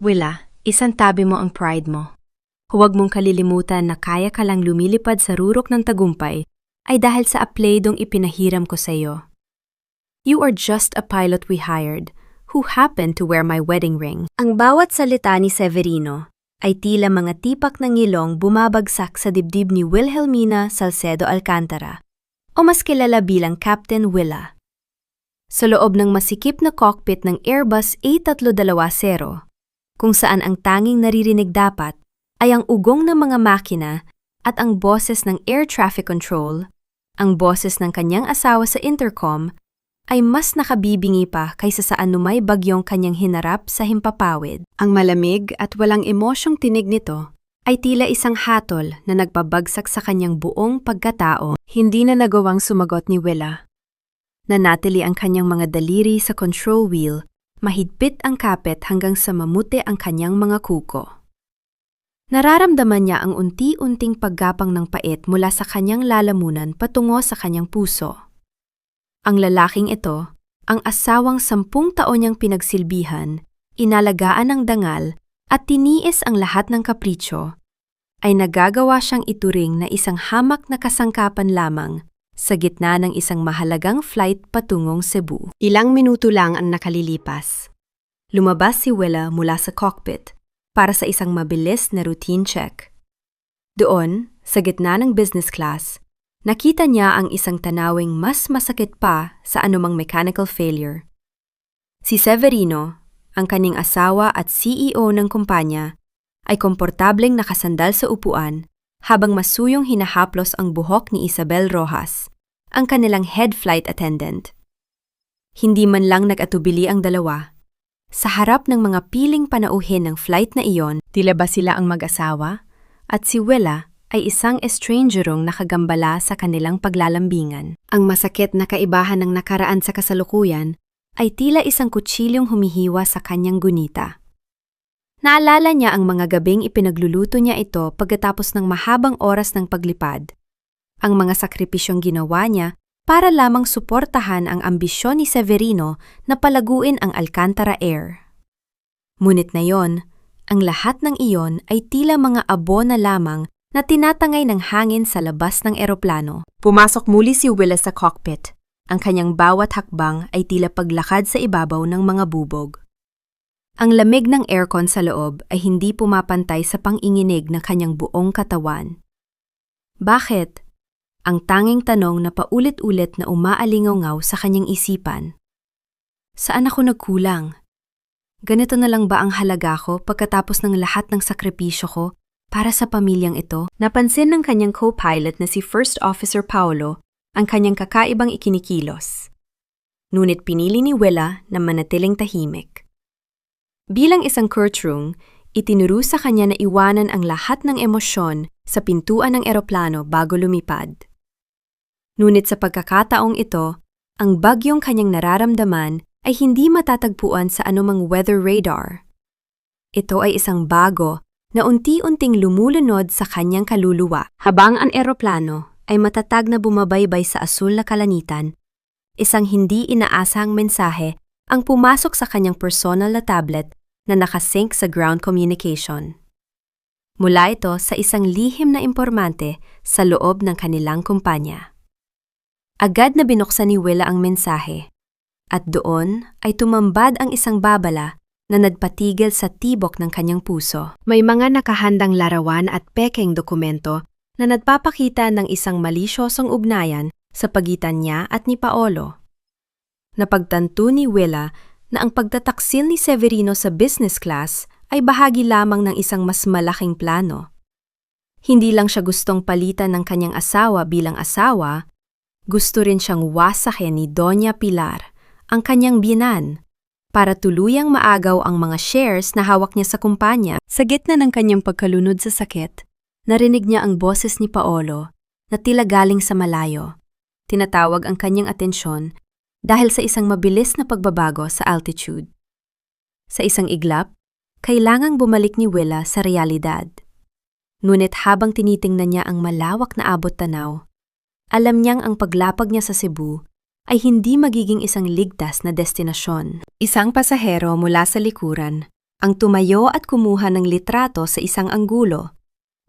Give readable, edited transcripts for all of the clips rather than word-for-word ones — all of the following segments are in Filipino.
Willa, isantabi mo ang pride mo. Huwag mong kalilimutan na kaya ka lang lumilipad sa rurok ng tagumpay ay dahil sa apleidong ipinahiram ko sa iyo. You are just a pilot we hired who happened to wear my wedding ring. Ang bawat salita ni Severino ay tila mga tipak ng ngilong bumabagsak sa dibdib ni Wilhelmina Salcedo Alcantara o mas kilala bilang Captain Willa. Sa loob ng masikip na cockpit ng Airbus A320, kung saan ang tanging naririnig dapat ay ang ugong ng mga makina at ang boses ng air traffic control, ang boses ng kanyang asawa sa intercom, ay mas nakabibingi pa kaysa sa anumay bagyong kanyang hinarap sa himpapawid. Ang malamig at walang emosyong tinig nito ay tila isang hatol na nagpabagsak sa kanyang buong pagkatao. Hindi na nagawang sumagot ni Willa. Nanatili ang kanyang mga daliri sa control wheel, mahigpit ang kapit hanggang sa mamuti ang kanyang mga kuko. Nararamdaman niya ang unti-unting paggapang ng pait mula sa kanyang lalamunan patungo sa kanyang puso. Ang lalaking ito, ang asawang 10 taon niyang pinagsilbihan, inalagaan ng dangal at tiniis ang lahat ng kapritsyo, ay nagagawa siyang ituring na isang hamak na kasangkapan lamang sa gitna ng isang mahalagang flight patungong Cebu. Ilang minuto lang ang nakalilipas. Lumabas si Willa mula sa cockpit para sa isang mabilis na routine check. Doon, sa gitna ng business class, nakita niya ang isang tanawing mas masakit pa sa anumang mechanical failure. Si Severino, ang kanyang asawa at CEO ng kumpanya, ay komportableng nakasandal sa upuan habang masuyong hinahaplos ang buhok ni Isabel Rojas, ang kanilang head flight attendant. Hindi man lang nag-atubili ang dalawa. Sa harap ng mga piling panauhin ng flight na iyon, tila ba sila ang mag-asawa? At si Willa ay isang estrangerong nakagambala sa kanilang paglalambingan. Ang masakit na kaibahan ng nakaraan sa kasalukuyan ay tila isang kutsilyong humihiwa sa kanyang gunita. Naalala niya ang mga gabing ipinagluluto niya ito pagkatapos ng mahabang oras ng paglipad. Ang mga sakripisyong ginawa niya para lamang suportahan ang ambisyon ni Severino na palaguin ang Alcantara Air. Ngunit ngayon, ang lahat ng iyon ay tila mga abo na lamang na tinatangay ng hangin sa labas ng eroplano. Pumasok muli si Willa sa cockpit. Ang kanyang bawat hakbang ay tila paglakad sa ibabaw ng mga bubog. Ang lamig ng aircon sa loob ay hindi pumapantay sa panginginig ng kanyang buong katawan. Bakit? Ang tanging tanong na paulit-ulit na umaalingaw sa kanyang isipan. Saan ako nagkulang? Ganito na lang ba ang halaga ko pagkatapos ng lahat ng sakripisyo ko para sa pamilyang ito? Napansin ng kanyang co-pilot na si First Officer Paolo ang kanyang kakaibang ikinikilos. Ngunit pinili ni Willa na manatiling tahimik. Bilang isang courtroom, itinuro sa kanya na iwanan ang lahat ng emosyon sa pintuan ng eroplano bago lumipad. Ngunit sa pagkakataong ito, ang bagyong kanyang nararamdaman ay hindi matatagpuan sa anumang weather radar. Ito ay isang bago na unti-unting lumulunod sa kanyang kaluluwa. Habang ang eroplano ay matatag na bumabaybay sa asul na kalanitan, isang hindi inaasahang mensahe ang pumasok sa kanyang personal na tablet na nakasync sa ground communication. Mula ito sa isang lihim na impormante sa loob ng kanilang kumpanya. Agad na binuksan ni Willa ang mensahe, at doon ay tumambad ang isang babala na nagpatigil sa tibok ng kanyang puso. May mga nakahandang larawan at pekeng dokumento na nagpapakita ng isang malisyosong ugnayan sa pagitan niya at ni Paolo. Napagtanto ni Willa na ang pagtataksil ni Severino sa business class ay bahagi lamang ng isang mas malaking plano. Hindi lang siya gustong palitan ng kanyang asawa bilang asawa, gusto rin siyang wasakin ni Doña Pilar, ang kanyang biyenan, para tuluyang maagaw ang mga shares na hawak niya sa kumpanya. Sa gitna ng kanyang pagkalunod sa sakit, narinig niya ang boses ni Paolo na tila galing sa malayo. Tinatawag ang kanyang atensyon dahil sa isang mabilis na pagbabago sa altitude. Sa isang iglap, kailangang bumalik ni Willa sa realidad. Ngunit habang tinitingnan niya ang malawak na abot-tanaw, alam niyang ang paglapag niya sa Cebu ay hindi magiging isang ligtas na destinasyon. Isang pasahero mula sa likuran ang tumayo at kumuha ng litrato sa isang anggulo,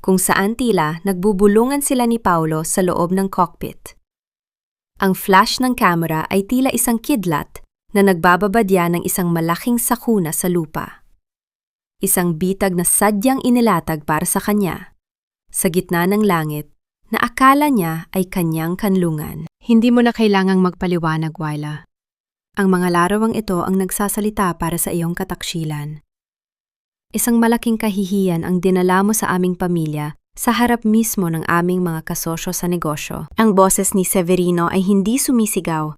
kung saan tila nagbubulungan sila ni Paulo sa loob ng cockpit. Ang flash ng camera ay tila isang kidlat na nagbababadya ng isang malaking sakuna sa lupa. Isang bitag na sadyang inilatag para sa kanya, sa gitna ng langit, na akala niya ay kanyang kanlungan. Hindi mo na kailangang magpaliwanag, Wyla. Ang mga larawang ito ang nagsasalita para sa iyong kataksilan. Isang malaking kahihiyan ang dinala mo sa aming pamilya sa harap mismo ng aming mga kasosyo sa negosyo. Ang boses ni Severino ay hindi sumisigaw,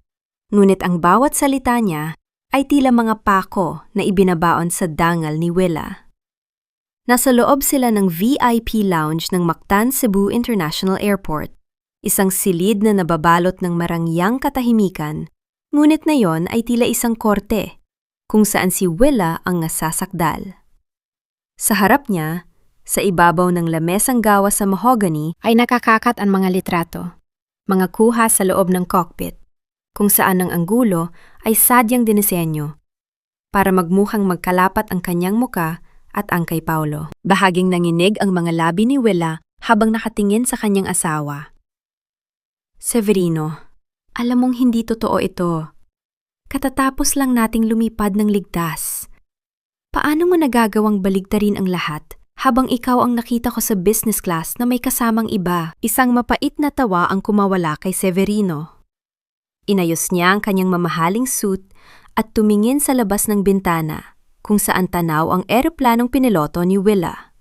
ngunit ang bawat salita niya ay tila mga pako na ibinabaon sa dangal ni Wyla. Nasa loob sila ng VIP lounge ng Mactan Cebu International Airport, isang silid na nababalot ng marangyang katahimikan, ngunit na yon ay tila isang korte, kung saan si Wyla ang nasasakdal. Sa harap niya, sa ibabaw ng lamesang gawa sa mahogany, ay nakakakat ang mga litrato, mga kuha sa loob ng cockpit, kung saan ang anggulo ay sadyang dinisenyo, para magmukhang magkalapat ang kanyang muka at ang kay Paulo. Bahaging nanginig ang mga labi ni Wyla habang nakatingin sa kanyang asawa. Severino, alam mong hindi totoo ito. Katatapos lang nating lumipad ng ligtas. Paano mo nagagawang baligtarin ang lahat habang ikaw ang nakita ko sa business class na may kasamang iba? Isang mapait na tawa ang kumawala kay Severino. Inayos niya ang kanyang mamahaling suit at tumingin sa labas ng bintana kung saan tanaw ang eroplanong piniloto ni Wyla.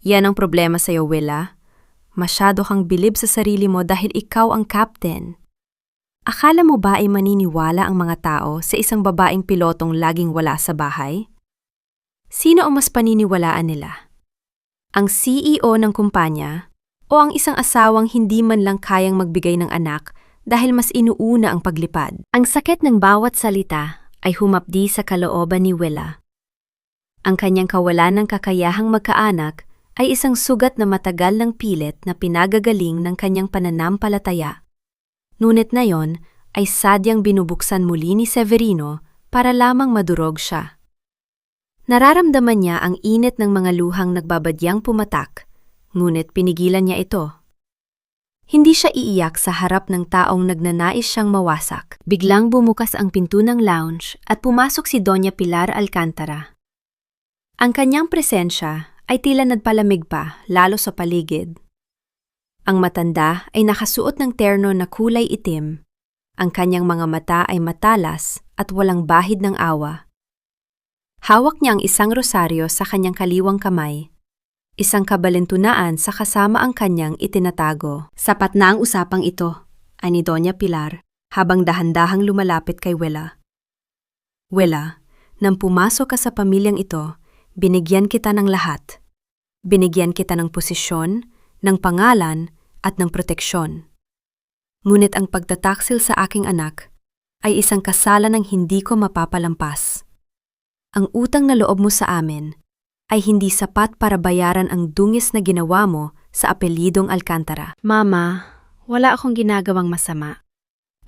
Yan ang problema sa'yo, Wyla. Masyado kang bilib sa sarili mo dahil ikaw ang captain. Akala mo ba ay maniniwala ang mga tao sa isang babaeng pilotong laging wala sa bahay? Sino ang mas paniniwalaan nila? Ang CEO ng kumpanya o ang isang asawang hindi man lang kayang magbigay ng anak dahil mas inuuna ang paglipad? Ang sakit ng bawat salita ay humapdi sa kalooban ni Wyla. Ang kanyang kawalan ng kakayahang magkaanak ay isang sugat na matagal ng pilit na pinagagaling ng kanyang pananampalataya. Ngunit na yon ay sadyang binubuksan muli ni Severino para lamang madurog siya. Nararamdaman niya ang init ng mga luhang nagbabadyang pumatak, ngunit pinigilan niya ito. Hindi siya iiyak sa harap ng taong nagnanais siyang mawasak. Biglang bumukas ang pinto ng lounge at pumasok si Doña Pilar Alcantara. Ang kanyang presensya ay tila nagpalamig pa, lalo sa paligid. Ang matanda ay nakasuot ng terno na kulay itim. Ang kanyang mga mata ay matalas at walang bahid ng awa. Hawak niya ang isang rosaryo sa kanyang kaliwang kamay. Isang kabalintunaan sa kasama ang kanyang itinatago. Sapat na ang usapang ito, ani Doña Pilar, habang dahan-dahang lumalapit kay Wyla. Wyla, nang pumasok ka sa pamilyang ito, binigyan kita ng lahat. Binigyan kita ng posisyon, ng pangalan, at ng proteksyon. Ngunit ang pagtataksil sa aking anak ay isang kasalan ng hindi ko mapapalampas. Ang utang na loob mo sa amin ay hindi sapat para bayaran ang dungis na ginawa mo sa apelyidong Alcantara. Mama, wala akong ginagawang masama.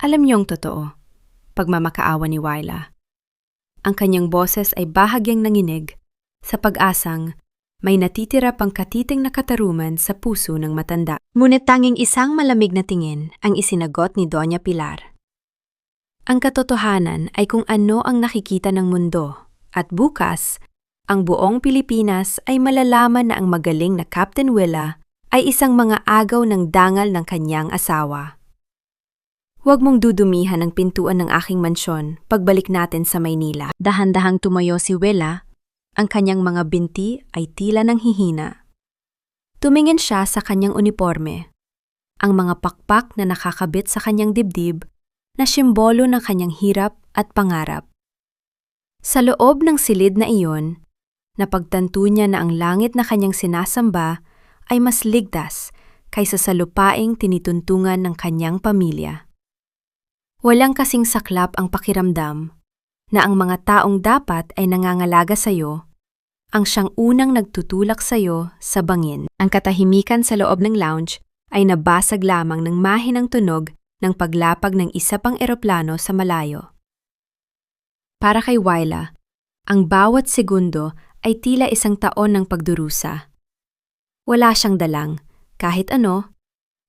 Alam niyong totoo, pagmamakaawa ni Wyla. Ang kanyang boses ay bahagyang nanginig sa pag-asang may natitira pang katiting na kataruman sa puso ng matanda. Ngunit tanging isang malamig na tingin ang isinagot ni Doña Pilar. Ang katotohanan ay kung ano ang nakikita ng mundo, at bukas, ang buong Pilipinas ay malalaman na ang magaling na Captain Wyla ay isang mga agaw ng dangal ng kanyang asawa. Huwag mong dudumihan ang pintuan ng aking mansyon pagbalik natin sa Maynila. Dahan-dahang tumayo si Wyla. Ang kanyang mga binti ay tila nang hihina. Tumingin siya sa kanyang uniforme, ang mga pakpak na nakakabit sa kanyang dibdib na simbolo ng kanyang hirap at pangarap. Sa loob ng silid na iyon, napagtanto niya na ang langit na kanyang sinasamba ay mas ligtas kaysa sa lupaing tinituntungan ng kanyang pamilya. Walang kasing saklap ang pakiramdam na ang mga taong dapat ay nangangalaga sa iyo, ang siyang unang nagtutulak sa iyo sa bangin. Ang katahimikan sa loob ng lounge ay nabasag lamang ng mahinang tunog ng paglapag ng isa pang eroplano sa malayo. Para kay Wyla, Ang bawat segundo ay tila isang taon ng pagdurusa. Wala siyang dalang, kahit ano,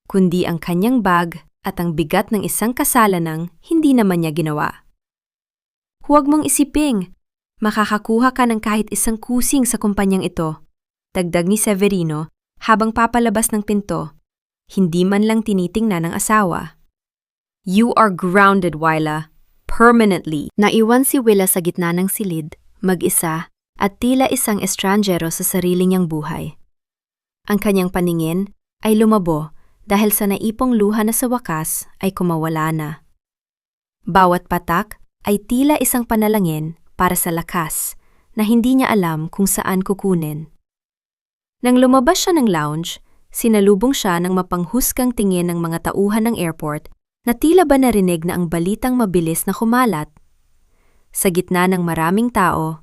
kundi ang kanyang bag at ang bigat ng isang kasalanang hindi naman niya ginawa. Huwag mong isiping, makakakuha ka ng kahit isang kusing sa kumpanyang ito, dagdag ni Severino habang papalabas ng pinto, hindi man lang tinitingnan ng asawa. You are grounded, Wyla. Permanently. Naiwan si Willa sa gitna ng silid, mag-isa, at tila isang estranjero sa sarili niyang buhay. Ang kanyang paningin ay lumabo dahil sa naipong luha na sa wakas ay kumawala na. Bawat patak ay tila isang panalangin para sa lakas na hindi niya alam kung saan kukunin. Nang lumabas siya ng lounge, sinalubong siya ng mapanghusgang tingin ng mga tauhan ng airport na tila ba narinig na ang balitang mabilis na kumalat. Sa gitna ng maraming tao,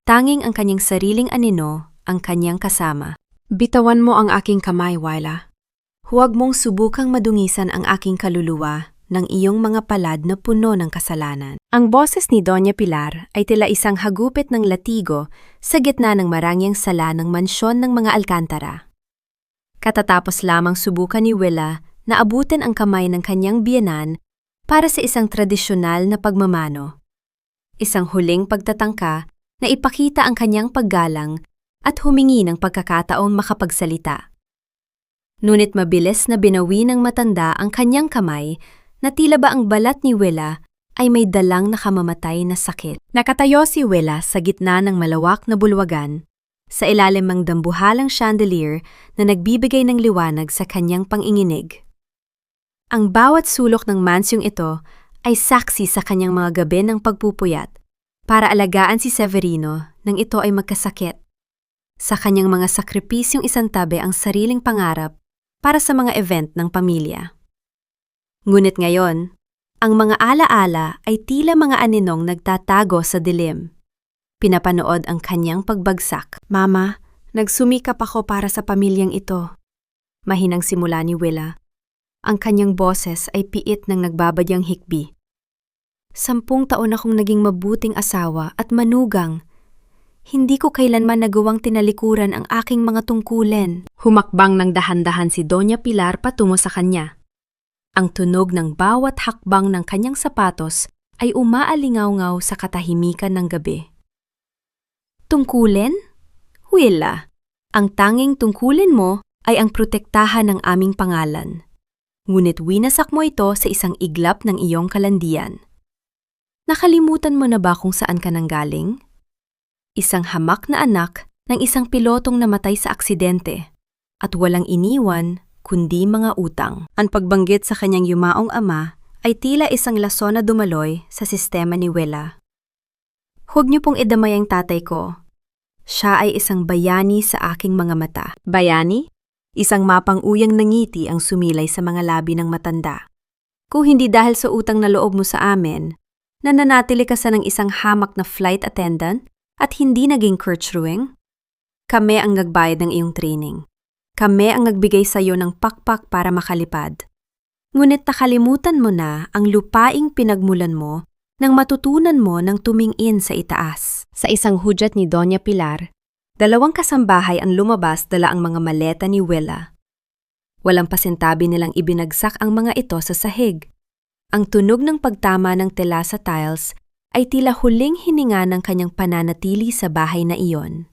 tanging ang kanyang sariling anino ang kanyang kasama. Bitawan mo ang aking kamay, Wyla. Huwag mong subukang madungisan ang aking kaluluwa ng iyong mga palad na puno ng kasalanan. Ang boses ni Doña Pilar ay tila isang hagupit ng latigo sa gitna ng marangyang sala ng mansyon ng mga Alcantara. Katatapos lamang subukan ni Willa na abutin ang kamay ng kanyang biyenan para sa isang tradisyonal na pagmamano. Isang huling pagtatangka na ipakita ang kanyang paggalang at humingi ng pagkakataong makapagsalita. Ngunit mabilis na binawi ng matanda ang kanyang kamay na tila ba ang balat ni Willa ay may dalang nakamamatay na sakit. Nakatayo si Willa sa gitna ng malawak na bulwagan, sa ilalim ng dambuhalang chandelier na nagbibigay ng liwanag sa kanyang panginginig. Ang bawat sulok ng mansyong ito ay saksi sa kanyang mga gabi ng pagpupuyat para alagaan si Severino nang ito ay magkasakit. Sa kanyang mga sakripisyong isantabi ang sariling pangarap para sa mga event ng pamilya. Ngunit ngayon, ang mga alaala ay tila mga aninong nagtatago sa dilim. Pinapanood ang kanyang pagbagsak. Mama, nagsumikap ako para sa pamilyang ito. Mahinang simula ni Willa. Ang kanyang boses ay piit ng nagbabadyang hikbi. 10 taon akong naging mabuting asawa at manugang. Hindi ko kailanman nagawang tinalikuran ang aking mga tungkulin. Humakbang ng dahan-dahan si Doña Pilar patungo sa kanya. Ang tunog ng bawat hakbang ng kanyang sapatos ay umaalingaw-ngaw sa katahimikan ng gabi. Tungkulin? Willa, ang tanging tungkulin mo ay ang protektahan ng aming pangalan. Ngunit winasak mo ito sa isang iglap ng iyong kalandian. Nakalimutan mo na ba kung saan ka nanggaling? Isang hamak na anak ng isang pilotong namatay sa aksidente at walang iniwan kundi mga utang. Ang pagbanggit sa kanyang yumaong ama ay tila isang lason na dumaloy sa sistema ni Willa. Huwag niyo pong idamay ang tatay ko. Siya ay isang bayani sa aking mga mata. Bayani? Isang mapang-uyang nangiti ang sumilay sa mga labi ng matanda. Kung hindi dahil sa utang na loob mo sa amin, nananatili ka sa ng isang hamak na flight attendant at hindi naging crewing? Kami ang nagbayad ng iyong training. Kami ang nagbigay sa iyo ng pakpak para makalipad. Ngunit nakalimutan mo na ang lupaing pinagmulan mo nang matutunan mo ng tumingin sa itaas. Sa isang hudyat ni Doña Pilar, 2 kasambahay ang lumabas dala ang mga maleta ni Willa. Walang pasintabi nilang ibinagsak ang mga ito sa sahig. Ang tunog ng pagtama ng tela sa tiles ay tila huling hininga ng kanyang pananatili sa bahay na iyon.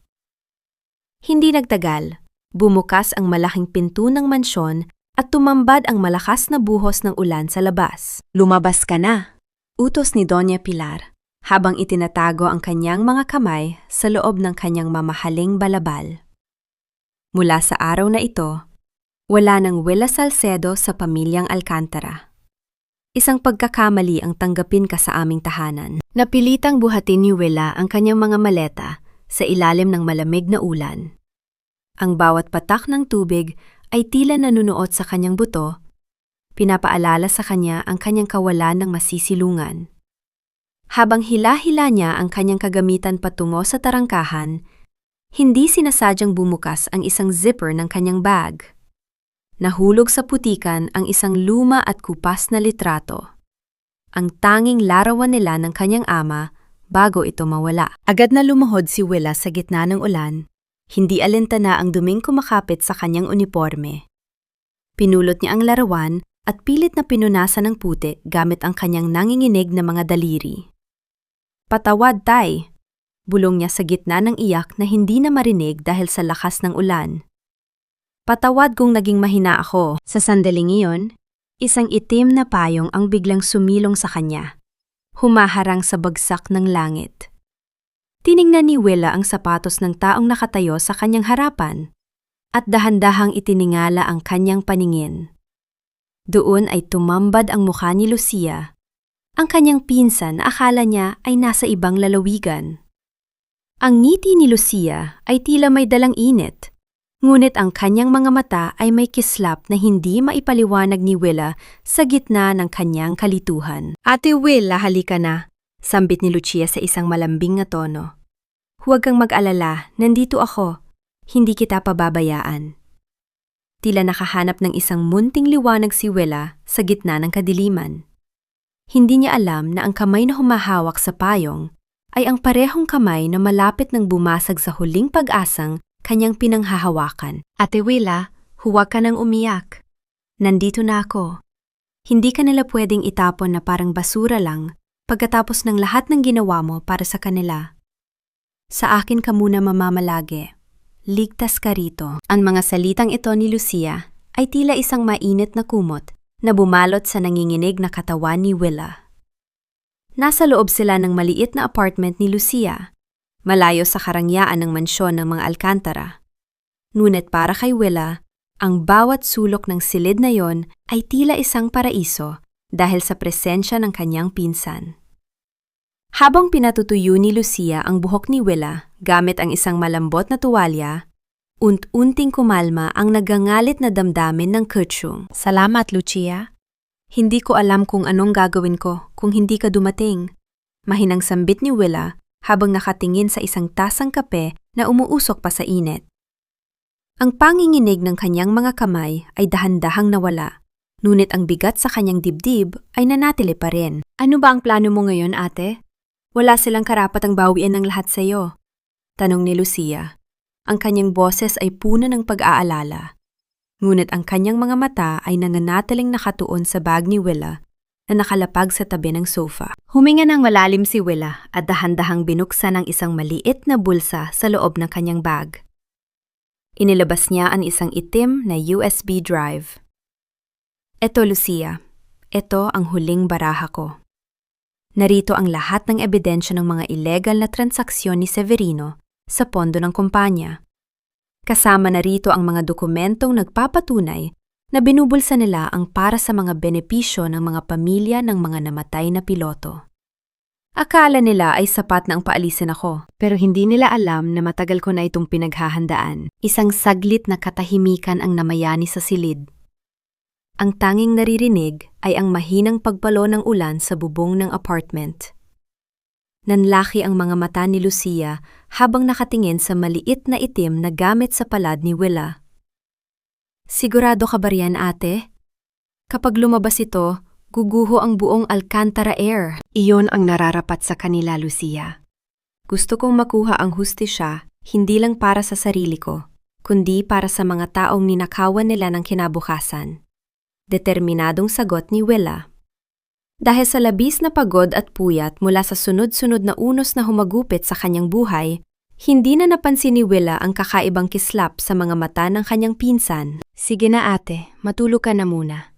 Hindi nagtagal, bumukas ang malaking pinto ng mansyon at tumambad ang malakas na buhos ng ulan sa labas. Lumabas ka na, utos ni Doña Pilar, habang itinatago ang kanyang mga kamay sa loob ng kanyang mamahaling balabal. Mula sa araw na ito, wala nang Willa Salcedo sa pamilyang Alcantara. Isang pagkakamali ang tanggapin ka sa aming tahanan. Napilitang buhatin ni Willa ang kanyang mga maleta sa ilalim ng malamig na ulan. Ang bawat patak ng tubig ay tila nanunuot sa kanyang buto, pinapaalala sa kanya ang kanyang kawalan ng masisilungan. Habang hila-hila niya ang kanyang kagamitan patungo sa tarangkahan, hindi sinasadyang bumukas ang isang zipper ng kanyang bag. Nahulog sa putikan ang isang luma at kupas na litrato. Ang tanging larawan nila ng kanyang ama bago ito mawala. Agad na lumuhod si Willa sa gitna ng ulan. Hindi alintana ang duming kumakapit sa kanyang uniforme. Pinulot niya ang larawan at pilit na pinunasan ng puti gamit ang kanyang nanginginig na mga daliri. "Patawad, Tay!" Bulong niya sa gitna ng iyak na hindi na marinig dahil sa lakas ng ulan. "Patawad kung naging mahina ako." Sa sandaling iyon, isang itim na payong ang biglang sumilong sa kanya, humaharang sa bagsak ng langit. Tiningnan ni Willa ang sapatos ng taong nakatayo sa kanyang harapan at dahan-dahang itiningala ang kanyang paningin. Doon ay tumambad ang mukha ni Lucia, ang kanyang pinsan na akala niya ay nasa ibang lalawigan. Ang ngiti ni Lucia ay tila may dalang init, ngunit ang kanyang mga mata ay may kislap na hindi maipaliwanag ni Willa sa gitna ng kanyang kalituhan. "Ate Willa, halika na," sambit ni Lucia sa isang malambing na tono. "Huwag kang mag-alala, nandito ako. Hindi kita pababayaan." Tila nakahanap ng isang munting liwanag si Willa sa gitna ng kadiliman. Hindi niya alam na ang kamay na humahawak sa payong ay ang parehong kamay na malapit ng bumasag sa huling pag-asang kanyang pinanghahawakan. "Ate Willa, huwag ka nang umiyak. Nandito na ako. Hindi ka nila pwedeng itapon na parang basura lang pagkatapos ng lahat ng ginawa mo para sa kanila. Sa akin ka muna mamamalagi. Ligtas ka rito." Ang mga salitang ito ni Lucia ay tila isang mainit na kumot na bumalot sa nanginginig na katawan ni Willa. Nasa loob sila ng maliit na apartment ni Lucia, malayo sa karangyaan ng mansyon ng mga Alcantara. Ngunit para kay Willa, ang bawat sulok ng silid na yon ay tila isang paraiso dahil sa presensya ng kanyang pinsan. Habang pinatutuyo ni Lucia ang buhok ni Willa gamit ang isang malambot na tuwalya, unti-unting kumalma ang nagangalit na damdamin ng Kerchung. "Salamat, Lucia. Hindi ko alam kung anong gagawin ko kung hindi ka dumating." Mahinang sambit ni Willa habang nakatingin sa isang tasang kape na umuusok pa sa init. Ang panginginig ng kanyang mga kamay ay dahan-dahang nawala, ngunit ang bigat sa kanyang dibdib ay nanatili pa rin. "Ano ba ang plano mo ngayon, ate? Wala silang karapatang bawiin ng lahat sa iyo," tanong ni Lucia. Ang kanyang boses ay puno ng pag-aalala. Ngunit ang kanyang mga mata ay nananatiling nakatuon sa bag ni Willa na nakalapag sa tabi ng sofa. Huminga ng malalim si Willa at dahan-dahang binuksan ang isang maliit na bulsa sa loob ng kanyang bag. Inilabas niya ang isang itim na USB drive. "Eto, Lucia. Ito ang huling baraha ko. Narito ang lahat ng ebidensya ng mga illegal na transaksyon ni Severino sa pondo ng kumpanya. Kasama na rito ang mga dokumentong nagpapatunay na binubulsa nila ang para sa mga benepisyo ng mga pamilya ng mga namatay na piloto. Akala nila ay sapat na ang paalisin ako, pero hindi nila alam na matagal ko na itong pinaghahandaan." Isang saglit na katahimikan ang namayani sa silid. Ang tanging naririnig ay ang mahinang pagpalo ng ulan sa bubong ng apartment. Nanlaki ang mga mata ni Lucia habang nakatingin sa maliit na itim na gamit sa palad ni Willa. "Sigurado ka ba riyan, ate? Kapag lumabas ito, guguho ang buong Alcantara Air." "Iyon ang nararapat sa kanila, Lucia. Gusto kong makuha ang hustisya hindi lang para sa sarili ko, kundi para sa mga taong ninakawan nila ng kinabukasan." Determinadong sagot ni Willa. Dahil sa labis na pagod at puyat mula sa sunod-sunod na unos na humagupit sa kanyang buhay, hindi na napansin ni Willa ang kakaibang kislap sa mga mata ng kanyang pinsan. "Sige na ate, matulog ka na muna.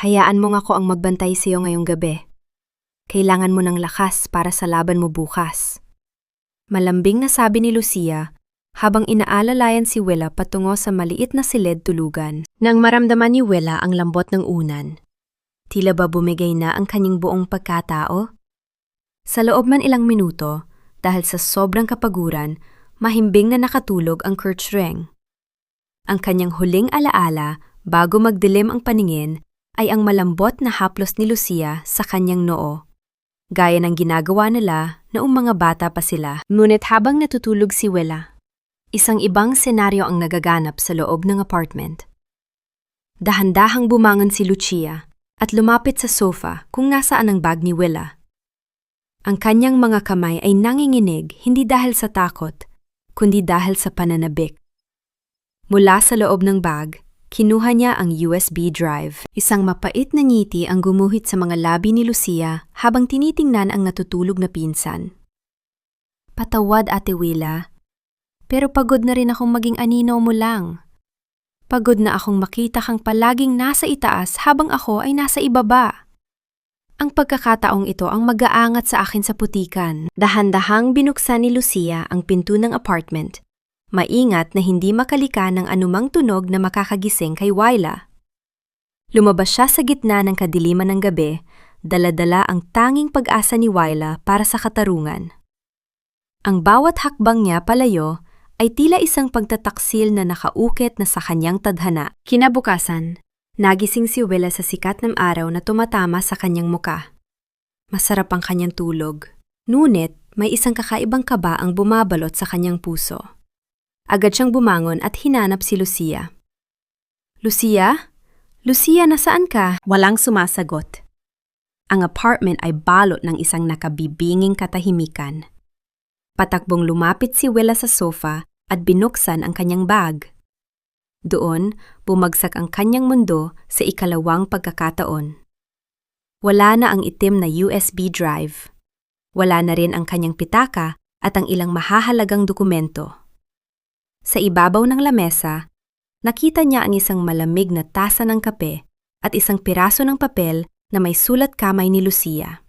Hayaan mo nga ako ang magbantay sa iyo ngayong gabi. Kailangan mo ng lakas para sa laban mo bukas." Malambing na sabi ni Lucia habang inaalalayan si Willa patungo sa maliit na silid tulugan. Nang maramdaman ni Willa ang lambot ng unan, tila ba bumigay na ang kanyang buong pagkatao? Sa loob man ilang minuto, dahil sa sobrang kapaguran, mahimbing na nakatulog ang Kerchung. Ang kanyang huling alaala bago magdilim ang paningin ay ang malambot na haplos ni Lucia sa kanyang noo, gaya ng ginagawa nila noong mga bata pa sila. Ngunit habang natutulog si Willa, isang ibang senaryo ang nagaganap sa loob ng apartment. Dahan-dahang bumangon si Lucia at lumapit sa sofa kung nasaan ang bag ni Willa. Ang kanyang mga kamay ay nanginginig hindi dahil sa takot, kundi dahil sa pananabik. Mula sa loob ng bag, kinuha niya ang USB drive. Isang mapait na ngiti ang gumuhit sa mga labi ni Lucia habang tinitingnan ang natutulog na pinsan. Patawad, Ate Willa, pero pagod na rin akong maging anino mo lang. Pagod na akong makita kang palaging nasa itaas habang ako ay nasa ibaba. Ang pagkakataong ito ang mag-aangat sa akin sa putikan. Dahan-dahang binuksan ni Lucia ang pinto ng apartment. Maingat na hindi makalika ng anumang tunog na makakagising kay Willa. Lumabas siya sa gitna ng kadiliman ng gabi, dala-dala ang tanging pag-asa ni Willa para sa katarungan. Ang bawat hakbang niya palayo ay tila isang pagtataksil na nakaukit na sa kanyang tadhana. Kinabukasan, nagising si Willa sa sikat ng araw na tumatama sa kanyang muka. Masarap ang kanyang tulog, ngunit may isang kakaibang kaba ang bumabalot sa kanyang puso. Agad siyang bumangon at hinanap si Lucia. Lucia? Lucia, nasaan ka? Walang sumasagot. Ang apartment ay balot ng isang nakabibinging katahimikan. Patakbong lumapit si Willa sa sofa at binuksan ang kanyang bag. Doon, bumagsak ang kanyang mundo sa ikalawang pagkakataon. Wala na ang itim na USB drive. Wala na rin ang kanyang pitaka at ang ilang mahahalagang dokumento. Sa ibabaw ng lamesa, nakita niya ang isang malamig na tasa ng kape at isang piraso ng papel na may sulat kamay ni Lucia.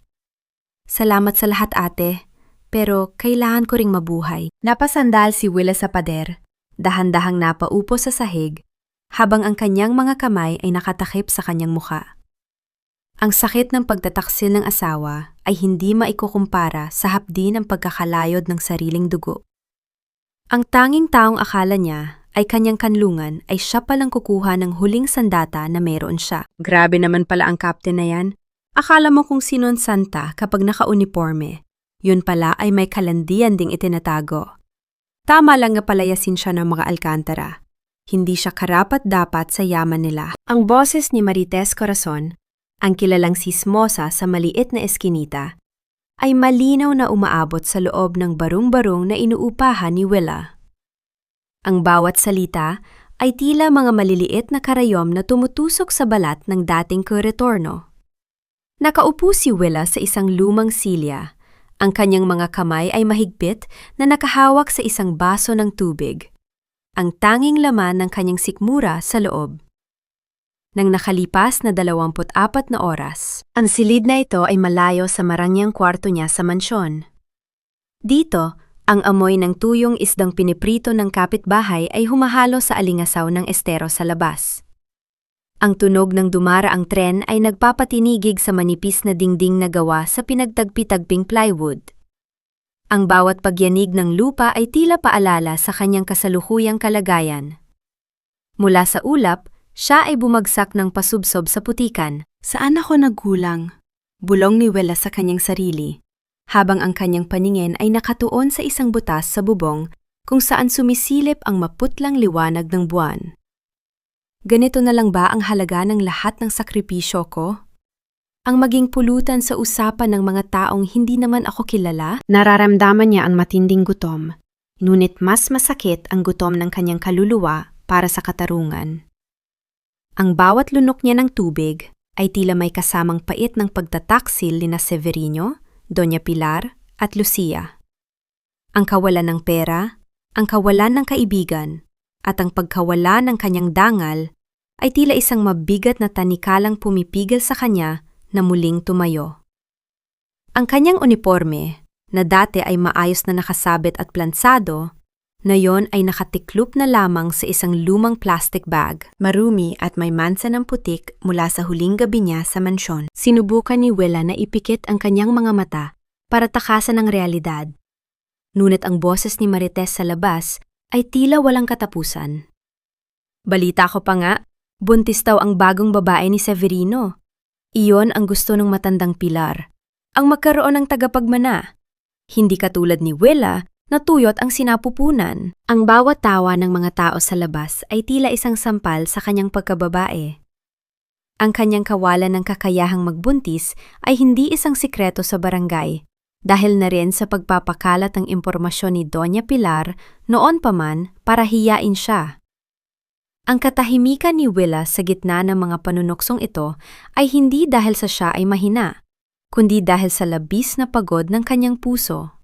Salamat sa lahat, ate, pero kailangan ko ring mabuhay. Napasandal si Willa sa pader, dahan-dahang napaupo sa sahig, habang ang kanyang mga kamay ay nakatakip sa kanyang muka. Ang sakit ng pagtataksil ng asawa ay hindi maikukumpara sa hapdi ng pagkakalayod ng sariling dugo. Ang tanging taong akala niya ay kanyang kanlungan ay siya palang kukuha ng huling sandata na meron siya. Grabe naman pala ang captain na yan. Akala mo kung sino ang santa kapag naka-uniforme. Yun pala ay may kalandian ding itinatago. Tama lang nga palayasin siya ng mga Alcantara. Hindi siya karapat-dapat sa yaman nila. Ang boses ni Marites Corazon, ang kilalang sismosa sa maliit na eskinita, ay malinaw na umaabot sa loob ng barong-barong na inuupahan ni Willa. Ang bawat salita ay tila mga maliliit na karayom na tumutusok sa balat ng dating koretorno. Nakaupo si Willa sa isang lumang silya. Ang kanyang mga kamay ay mahigpit na nakahawak sa isang baso ng tubig. Ang tanging laman ng kanyang sikmura sa loob. Nang nakalipas na 24 na oras, ang silid na ito ay malayo sa marangyang kwarto niya sa mansyon. Dito, ang amoy ng tuyong isdang piniprito ng kapitbahay ay humahalo sa alingasaw ng estero sa labas. Ang tunog ng dumaraang tren ay nagpapatinigig sa manipis na dingding na gawa sa pinagtagpi-tagping plywood. Ang bawat pagyanig ng lupa ay tila paalala sa kanyang kasalukuyang kalagayan. Mula sa ulap, siya ay bumagsak ng pasubsob sa putikan. Saan ako nagkulang? Bulong ni Willa sa kanyang sarili, habang ang kanyang paningin ay nakatuon sa isang butas sa bubong kung saan sumisilip ang maputlang liwanag ng buwan. Ganito na lang ba ang halaga ng lahat ng sakripisyo ko? Ang maging pulutan sa usapan ng mga taong hindi naman ako kilala? Nararamdaman niya ang matinding gutom, ngunit mas masakit ang gutom ng kanyang kaluluwa para sa katarungan. Ang bawat lunok niya ng tubig ay tila may kasamang pait ng pagtataksil ni Severino, Doña Pilar at Lucia. Ang kawalan ng pera, ang kawalan ng kaibigan, at ang pagkawala ng kanyang dangal ay tila isang mabigat na tanikalang pumipigil sa kanya na muling tumayo. Ang kanyang uniforme, na dati ay maayos na nakasabit at plansado, ngayon ay nakatiklop na lamang sa isang lumang plastic bag, marumi at may mansa ng putik mula sa huling gabi niya sa mansyon. Sinubukan ni Willa na ipikit ang kanyang mga mata para takasan ang realidad. Ngunit ang boses ni Marites sa labas ay tila walang katapusan. Balita ko pa nga, buntis daw ang bagong babae ni Severino. Iyon ang gusto ng matandang Pilar, ang magkaroon ng tagapagmana. Hindi katulad ni Willa na tuyot ang sinapupunan. Ang bawat tawa ng mga tao sa labas ay tila isang sampal sa kanyang pagkababae. Ang kanyang kawalan ng kakayahang magbuntis ay hindi isang sikreto sa barangay, Dahil na rin sa pagpapakalat ng impormasyon ni Doña Pilar noon pa man para hiyain siya. Ang katahimikan ni Willa sa gitna ng mga panunuksong ito ay hindi dahil sa siya ay mahina, kundi dahil sa labis na pagod ng kanyang puso.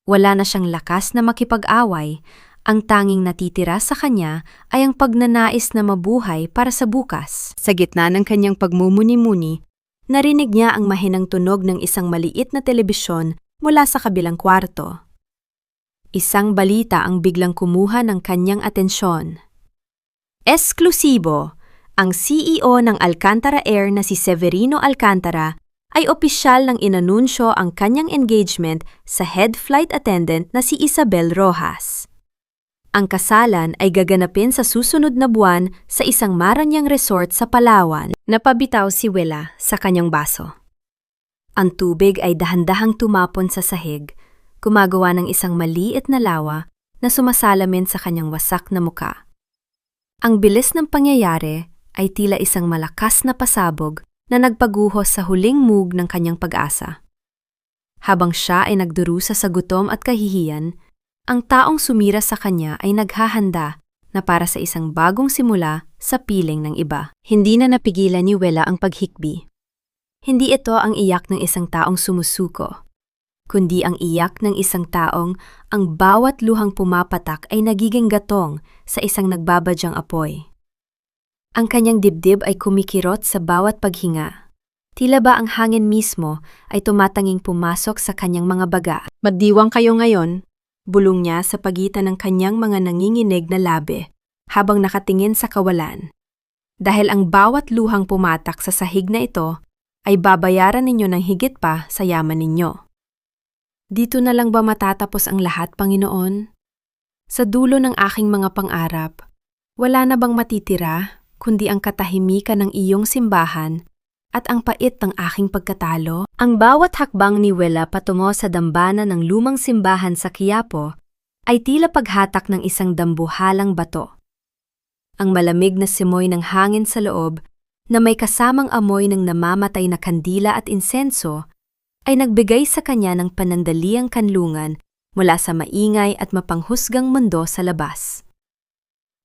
Wala na siyang lakas na makipag-away, ang tanging natitira sa kanya ay ang pagnanais na mabuhay para sa bukas. Sa gitna ng kanyang pagmumuni-muni, narinig niya ang mahinang tunog ng isang maliit na telebisyon mula sa kabilang kwarto. Isang balita ang biglang kumuha ng kanyang atensyon. Eksklusibo! Ang CEO ng Alcantara Air na si Severino Alcantara ay opisyal ng inanunsyo ang kanyang engagement sa head flight attendant na si Isabel Rojas. Ang kasalan ay gaganapin sa susunod na buwan sa isang maranyang resort sa Palawan. Napabitaw si Willa sa kanyang baso. Ang tubig ay dahan-dahang tumapon sa sahig, gumagawa ng isang maliit na lawa na sumasalamin sa kanyang wasak na muka. Ang bilis ng pangyayari ay tila isang malakas na pasabog na nagpaguhos sa huling mug ng kanyang pag-asa. Habang siya ay nagdurusa sa gutom at kahihiyan, ang taong sumira sa kanya ay naghahanda na para sa isang bagong simula sa piling ng iba. Hindi na napigilan ni Willa ang paghikbi. Hindi ito ang iyak ng isang taong sumusuko, kundi ang iyak ng isang taong ang bawat luhang pumapatak ay nagiging gatong sa isang nagbabadyang apoy. Ang kanyang dibdib ay kumikirot sa bawat paghinga. Tila ba ang hangin mismo ay tumatanging pumasok sa kanyang mga baga. Magdiwang kayo ngayon, bulong niya sa pagitan ng kanyang mga nanginginig na labi habang nakatingin sa kawalan. Dahil ang bawat luhang pumatak sa sahig na ito ay babayaran ninyo ng higit pa sa yaman ninyo. Dito na lang ba matatapos ang lahat, Panginoon? Sa dulo ng aking mga pangarap, wala na bang matitira kundi ang katahimikan ng iyong simbahan at ang pait ng aking pagkatalo? Ang bawat hakbang ni Willa patungo sa dambana ng lumang simbahan sa Quiapo ay tila paghatak ng isang dambuhalang bato. Ang malamig na simoy ng hangin sa loob na may kasamang amoy ng namamatay na kandila at insenso ay nagbigay sa kanya ng panandaliang kanlungan mula sa maingay at mapanghusgang mundo sa labas.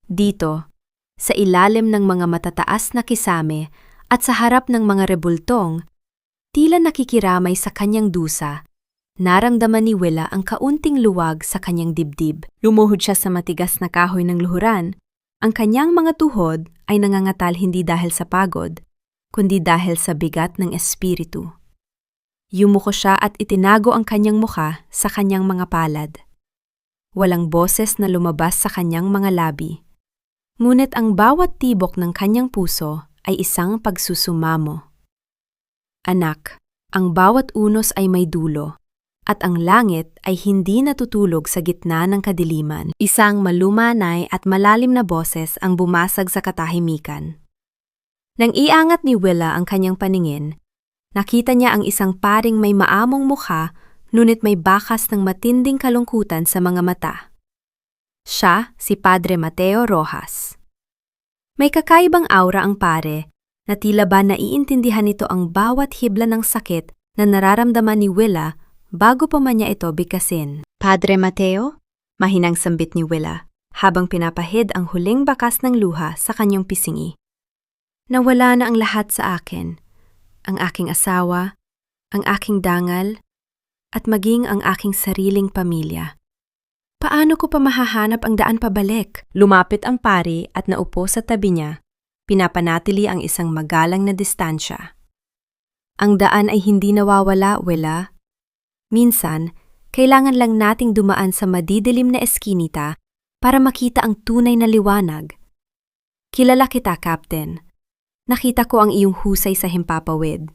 Dito, sa ilalim ng mga matataas na kisame at sa harap ng mga rebultong, tila nakikiramay sa kanyang dusa, naramdaman ni Willa ang kaunting luwag sa kanyang dibdib. Lumuhod siya sa matigas na kahoy ng luhuran. Ang kanyang mga tuhod ay nangangatal hindi dahil sa pagod, kundi dahil sa bigat ng espiritu. Yumuko siya at itinago ang kanyang mukha sa kanyang mga palad. Walang boses na lumabas sa kanyang mga labi. Ngunit ang bawat tibok ng kanyang puso ay isang pagsusumamo. Anak, ang bawat unos ay may dulo, at ang langit ay hindi natutulog sa gitna ng kadiliman. Isang malumanay at malalim na boses ang bumasag sa katahimikan. Nang iangat ni Willa ang kanyang paningin, nakita niya ang isang paring may maamong mukha ngunit may bakas ng matinding kalungkutan sa mga mata. Siya si Padre Mateo Rojas. May kakaibang aura ang pare na tila ba naiintindihan nito ang bawat hibla ng sakit na nararamdaman ni Willa bago pa man niya ito bigkasin. Padre Mateo? Mahinang sambit ni Willa habang pinapahid ang huling bakas ng luha sa kanyang pisingi. Nawala na ang lahat sa akin. Ang aking asawa, ang aking dangal, at maging ang aking sariling pamilya. Paano ko pa mahahanap ang daan pabalik? Lumapit ang pari at naupo sa tabi niya, pinapanatili ang isang magalang na distansya. Ang daan ay hindi nawawala, Willa. Minsan, kailangan lang nating dumaan sa madidilim na eskinita para makita ang tunay na liwanag. Kilala kita, Captain. Nakita ko ang iyong husay sa himpapawid.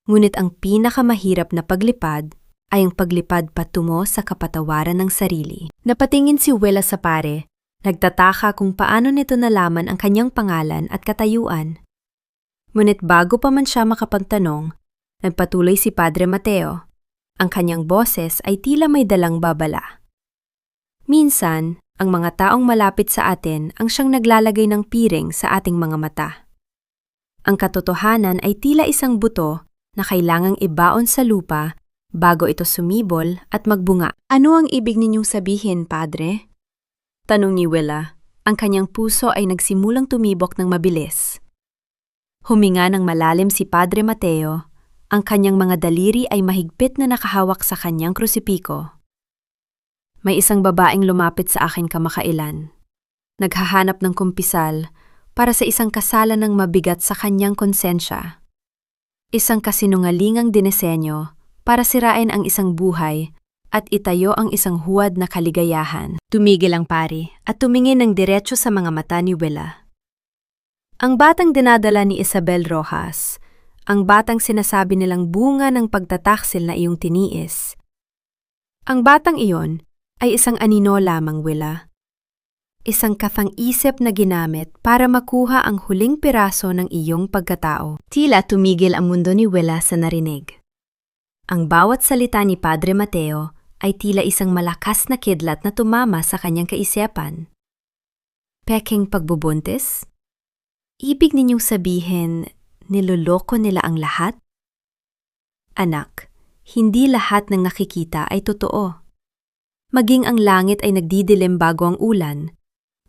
Ngunit ang pinakamahirap na paglipad ay ang paglipad patungo sa kapatawaran ng sarili. Napatingin si Willa sa pare, nagtataka kung paano nito nalaman ang kanyang pangalan at katayuan. Ngunit bago pa man siya makapagtanong, nagpatuloy si Padre Mateo. Ang kanyang boses ay tila may dalang babala. Minsan, ang mga taong malapit sa atin ang siyang naglalagay ng piring sa ating mga mata. Ang katotohanan ay tila isang buto na kailangang ibaon sa lupa bago ito sumibol at magbunga. Ano ang ibig ninyong sabihin, Padre? Tanong ni Willa. Ang kanyang puso ay nagsimulang tumibok ng mabilis. Huminga ng malalim si Padre Mateo. Ang kanyang mga daliri ay mahigpit na nakahawak sa kanyang krusipiko. May isang babaeng lumapit sa akin kamakailan. Naghahanap ng kumpisal para sa isang kasalan ng mabigat sa kanyang konsensya. Isang kasinungalingang dinesenyo para sirain ang isang buhay at itayo ang isang huwad na kaligayahan. Tumigil ang pari at tumingin ng diretso sa mga mata ni Willa. Ang batang dinadala ni Isabel Rojas, ang batang sinasabi nilang bunga ng pagtataksil na iyong tiniis. Ang batang iyon ay isang anino lamang, Willa. Isang kathang-isip na ginamit para makuha ang huling piraso ng iyong pagkatao. Tila tumigil ang mundo ni Willa sa narinig. Ang bawat salita ni Padre Mateo ay tila isang malakas na kidlat na tumama sa kanyang kaisipan. Peking pagbubuntis? Ibig ninyong sabihin, niloloko nila ang lahat? Anak, hindi lahat ng nakikita ay totoo. Maging ang langit ay nagdidilim bago ang ulan,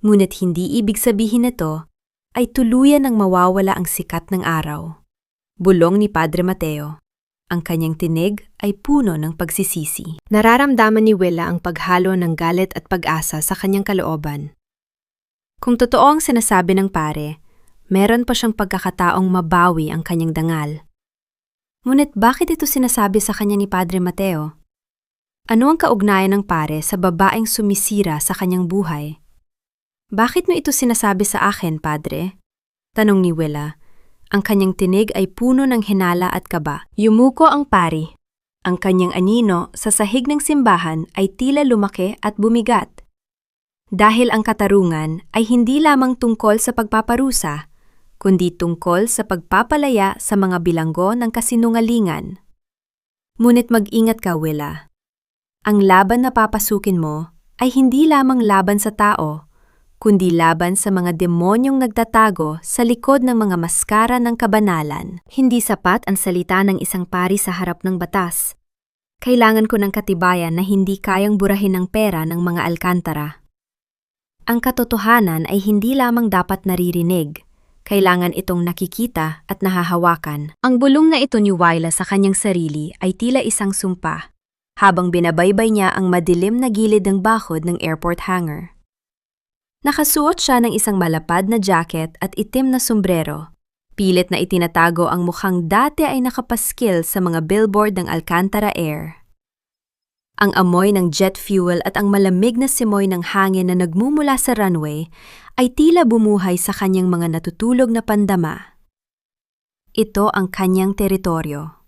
ngunit hindi ibig sabihin nito ay tuluyan ng mawawala ang sikat ng araw. Bulong ni Padre Mateo. Ang kanyang tinig ay puno ng pagsisisi. Nararamdaman ni Willa ang paghalo ng galit at pag-asa sa kanyang kalooban. Kung totoo ang sinasabi ng pare, meron pa siyang pagkakataong mabawi ang kanyang dangal. Ngunit bakit ito sinasabi sa kanya ni Padre Mateo? Ano ang kaugnayan ng pare sa babaeng sumisira sa kanyang buhay? Bakit mo ito sinasabi sa akin, Padre? Tanong ni Willa. Ang kanyang tinig ay puno ng hinala at kaba. Yumuko ang pari. Ang kanyang anino sa sahig ng simbahan ay tila lumaki at bumigat. Dahil ang katarungan ay hindi lamang tungkol sa pagpaparusa, kundi tungkol sa pagpapalaya sa mga bilanggo ng kasinungalingan. Ngunit mag-ingat ka, Willa. Ang laban na papasukin mo ay hindi lamang laban sa tao, kundi laban sa mga demonyong nagtatago sa likod ng mga maskara ng kabanalan. Hindi sapat ang salita ng isang pari sa harap ng batas. Kailangan ko ng katibayan na hindi kayang burahin ng pera ng mga alkantara. Ang katotohanan ay hindi lamang dapat naririnig, kailangan itong nakikita at nahahawakan. Ang bulong na ito ni Willa sa kanyang sarili ay tila isang sumpa, habang binabaybay niya ang madilim na gilid ng bakod ng airport hangar. Nakasuot siya ng isang malapad na jacket at itim na sombrero. Pilit na itinatago ang mukhang dati ay nakapaskil sa mga billboard ng Alcantara Air. Ang amoy ng jet fuel at ang malamig na simoy ng hangin na nagmumula sa runway ay tila bumuhay sa kanyang mga natutulog na pandama. Ito ang kanyang teritoryo.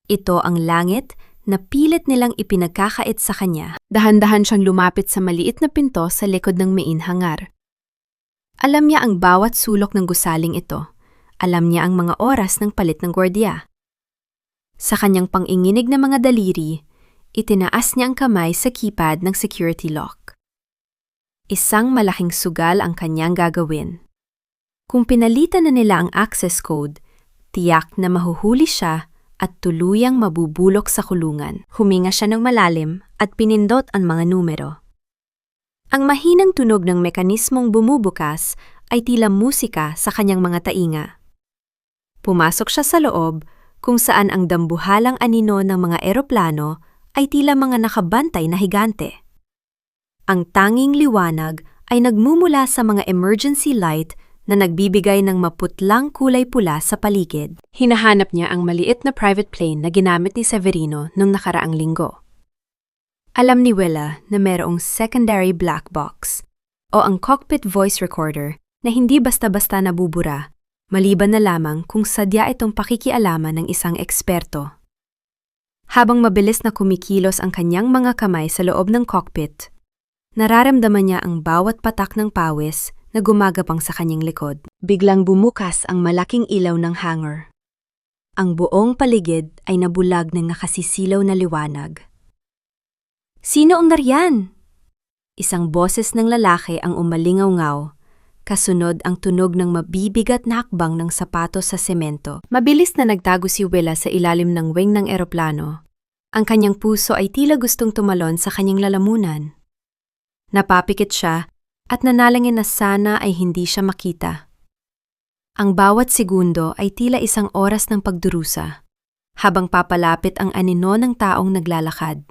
Ito ang langit na pilit nilang ipinagkakait sa kanya. Dahan-dahan siyang lumapit sa maliit na pinto sa likod ng main hangar. Alam niya ang bawat sulok ng gusaling ito. Alam niya ang mga oras ng palit ng gwardiya. Sa kanyang panginginig na mga daliri, itinaas niya ang kamay sa keypad ng security lock. Isang malaking sugal ang kanyang gagawin. Kung pinalitan na nila ang access code, tiyak na mahuhuli siya at tuluyang mabubulok sa kulungan. Huminga siya ng malalim at pinindot ang mga numero. Ang mahinang tunog ng mekanismong bumubukas ay tila musika sa kanyang mga tainga. Pumasok siya sa loob kung saan ang dambuhalang anino ng mga eroplano ay tila mga nakabantay na higante. Ang tanging liwanag ay nagmumula sa mga emergency light na nagbibigay ng maputlang kulay pula sa paligid. Hinahanap niya ang maliit na private plane na ginamit ni Severino nung nakaraang linggo. Alam ni Willa na mayroong secondary black box o ang cockpit voice recorder na hindi basta-basta nabubura, maliban na lamang kung sadya itong pakikialaman ng isang eksperto. Habang mabilis na kumikilos ang kanyang mga kamay sa loob ng cockpit, nararamdaman niya ang bawat patak ng pawis na gumagapang sa kanyang likod. Biglang bumukas ang malaking ilaw ng hangar. Ang buong paligid ay nabulag ng nakasisilaw na liwanag. Sino ang nariyan? Isang boses ng lalaki ang umalingaw-ngaw, kasunod ang tunog ng mabibigat na hakbang ng sapatos sa semento. Mabilis na nagtago si Willa sa ilalim ng wing ng eroplano. Ang kanyang puso ay tila gustong tumalon sa kanyang lalamunan. Napapikit siya at nanalangin na sana ay hindi siya makita. Ang bawat segundo ay tila isang oras ng pagdurusa, habang papalapit ang anino ng taong naglalakad.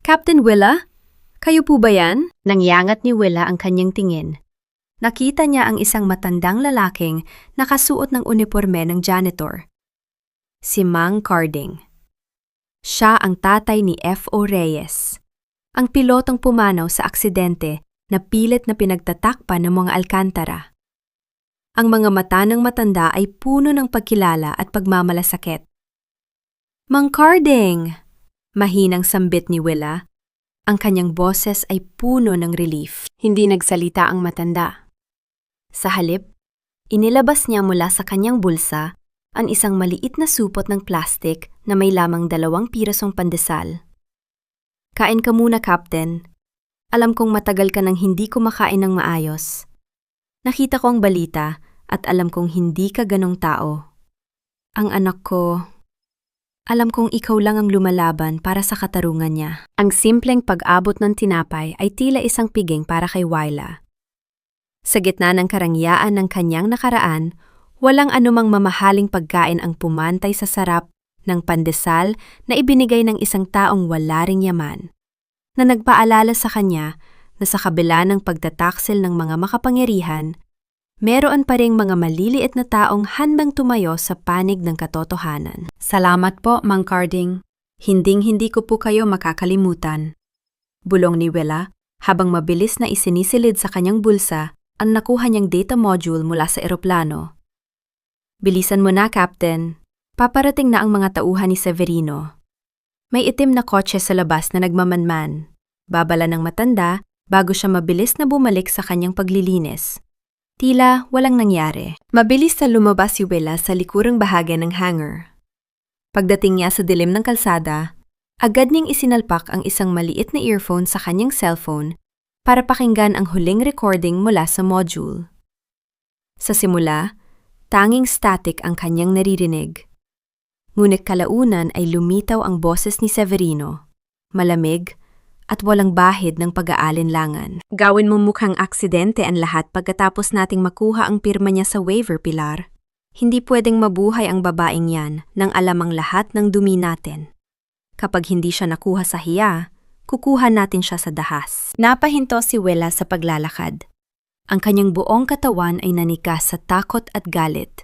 Captain Willa? Kayo po ba yan? Nangyangat ni Willa ang kanyang tingin. Nakita niya ang isang matandang lalaking nakasuot ng uniporme ng janitor. Si Mang Carding. Siya ang tatay ni F.O. Reyes, ang pilotong pumanaw sa aksidente na pilit na pinagtatakpan ng mga alkantara. Ang mga mata ng matanda ay puno ng pagkilala at pagmamalasakit. Mang Carding! Mahinang sambit ni Willa. Ang kanyang boses ay puno ng relief. Hindi nagsalita ang matanda. Sa halip, inilabas niya mula sa kanyang bulsa ang isang maliit na supot ng plastik na may lamang 2 pirasong pandesal. Kain ka muna, Captain. Alam kong matagal ka nang hindi kumakain ng maayos. Nakita ko ang balita at alam kong hindi ka ganong tao. Ang anak ko, alam kong ikaw lang ang lumalaban para sa katarungan niya. Ang simpleng pag-abot ng tinapay ay tila isang piging para kay Willa. Sa gitna ng karangyaan ng kanyang nakaraan, walang anumang mamahaling pagkain ang pumantay sa sarap ng pandesal na ibinigay ng isang taong wala ring yaman, na nagpaalala sa kanya na sa kabila ng pagtataksil ng mga makapangyarihan, meron pa ring mga maliliit na taong handang tumayo sa panig ng katotohanan. Salamat po, Mang Carding. Hinding-hindi ko po kayo makakalimutan. Bulong ni Willa habang mabilis na isinisilid sa kanyang bulsa ang nakuha niyang data module mula sa eroplano. Bilisan mo na, Captain. Paparating na ang mga tauhan ni Severino. May itim na kotse sa labas na nagmamanman. Babala ng matanda bago siya mabilis na bumalik sa kanyang paglilinis. Tila walang nangyari. Mabilis na lumabas si Willa sa likurang bahagi ng hangar. Pagdating niya sa dilim ng kalsada, agad niyang isinalpak ang isang maliit na earphone sa kanyang cellphone para pakinggan ang huling recording mula sa module. Sa simula, tanging static ang kanyang naririnig. Ngunit kalaunan ay lumitaw ang boses ni Severino, malamig at walang bahid ng pag-aalinlangan. Gawin mo mukhang aksidente ang lahat pagkatapos nating makuha ang pirma niya sa waiver, Pilar. Hindi pwedeng mabuhay ang babaeng yan nang alam ang lahat ng dumi natin. Kapag hindi siya nakuha sa hiya, kukuha natin siya sa dahas. Napahinto si Willa sa paglalakad. Ang kanyang buong katawan ay nanikas sa takot at galit.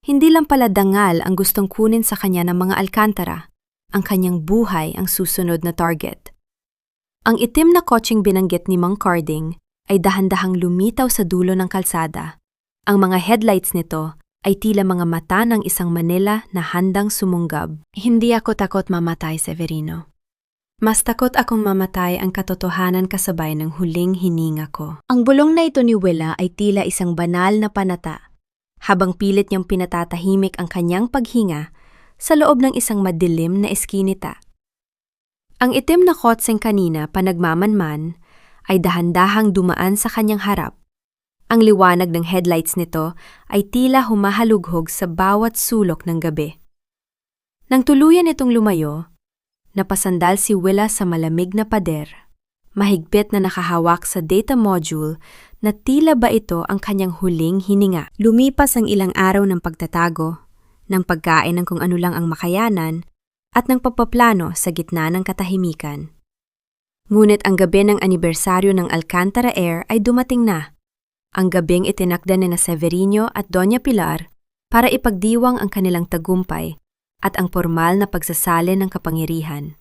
Hindi lang pala dangal ang gustong kunin sa kanya ng mga alkantara. Ang kanyang buhay ang susunod na target. Ang itim na kotseng binanggit ni Mang Carding ay dahan-dahang lumitaw sa dulo ng kalsada. Ang mga headlights nito ay tila mga mata ng isang Manila na handang sumunggab. Hindi ako takot mamatay, Severino. Mas takot akong mamatay ang katotohanan kasabay ng huling hininga ko. Ang bulong na ito ni Willa ay tila isang banal na panata, habang pilit niyang pinatatahimik ang kanyang paghinga sa loob ng isang madilim na eskinita. Ang itim na kotseng kanina panagmamanman ay dahan-dahang dumaan sa kanyang harap. Ang liwanag ng headlights nito ay tila humahalughog sa bawat sulok ng gabi. Nang tuluyan itong lumayo, napasandal si Willa sa malamig na pader, mahigpit na nakahawak sa data module na tila ba ito ang kanyang huling hininga. Lumipas ang ilang araw ng pagtatago, ng pagkain ng kung ano lang ang makayanan, at ng pagpaplano sa gitna ng katahimikan. Ngunit ang gabi ng anibersaryo ng Alcantara Air ay dumating na. Ang gabing itinakda ni Severino at Doña Pilar para ipagdiwang ang kanilang tagumpay at ang formal na pagsasali ng kapangyarihan.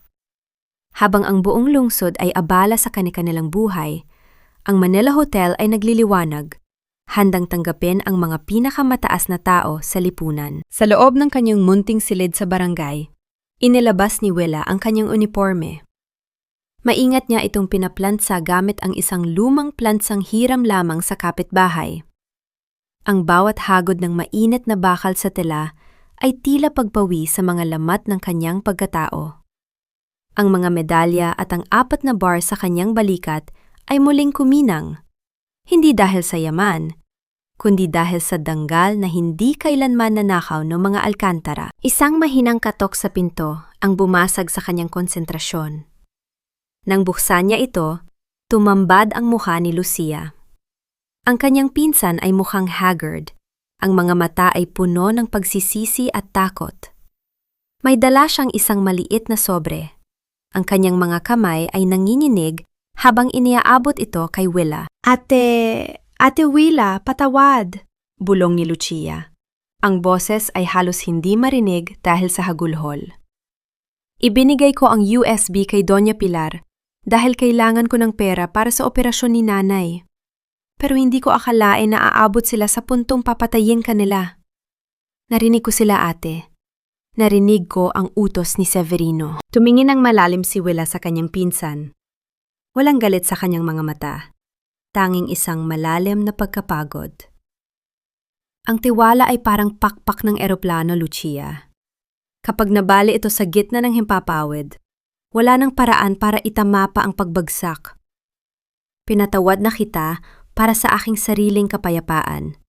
Habang ang buong lungsod ay abala sa kanilang buhay, ang Manila Hotel ay nagliliwanag, handang tanggapin ang mga pinakamataas na tao sa lipunan. Sa loob ng kanyang munting silid sa barangay, inilabas ni Willa ang kanyang uniforme. Maingat niya itong pinaplantsa gamit ang isang lumang plantsang hiram lamang sa kapitbahay. Ang bawat hagod ng mainit na bakal sa tela ay tila pagpawi sa mga lamat ng kanyang pagkatao. Ang mga medalya at ang 4 na bar sa kanyang balikat ay muling kuminang, hindi dahil sa yaman, kundi dahil sa danggal na hindi kailanman nanakaw ng mga alkantara. Isang mahinang katok sa pinto ang bumasag sa kanyang konsentrasyon. Nang buksan niya ito, tumambad ang mukha ni Lucia. Ang kanyang pinsan ay mukhang haggard. Ang mga mata ay puno ng pagsisisi at takot. May dala siyang isang maliit na sobre. Ang kanyang mga kamay ay nanginginig habang iniaabot ito kay Willa. Ate Willa, patawad. Bulong ni Lucia. Ang boses ay halos hindi marinig dahil sa hagulhol. Ibinigay ko ang USB kay Doña Pilar dahil kailangan ko ng pera para sa operasyon ni nanay. Pero hindi ko akalain na aabot sila sa puntong papatayin kanila. Narinig ko sila, ate. Narinig ko ang utos ni Severino. Tumingin ng malalim si Willa sa kanyang pinsan. Walang galit sa kanyang mga mata. Tanging isang malalim na pagkapagod. Ang tiwala ay parang pakpak ng eroplano, Lucia. Kapag nabali ito sa gitna ng himpapawid, wala nang paraan para itama pa ang pagbagsak. Pinatawad na kita para sa aking sariling kapayapaan,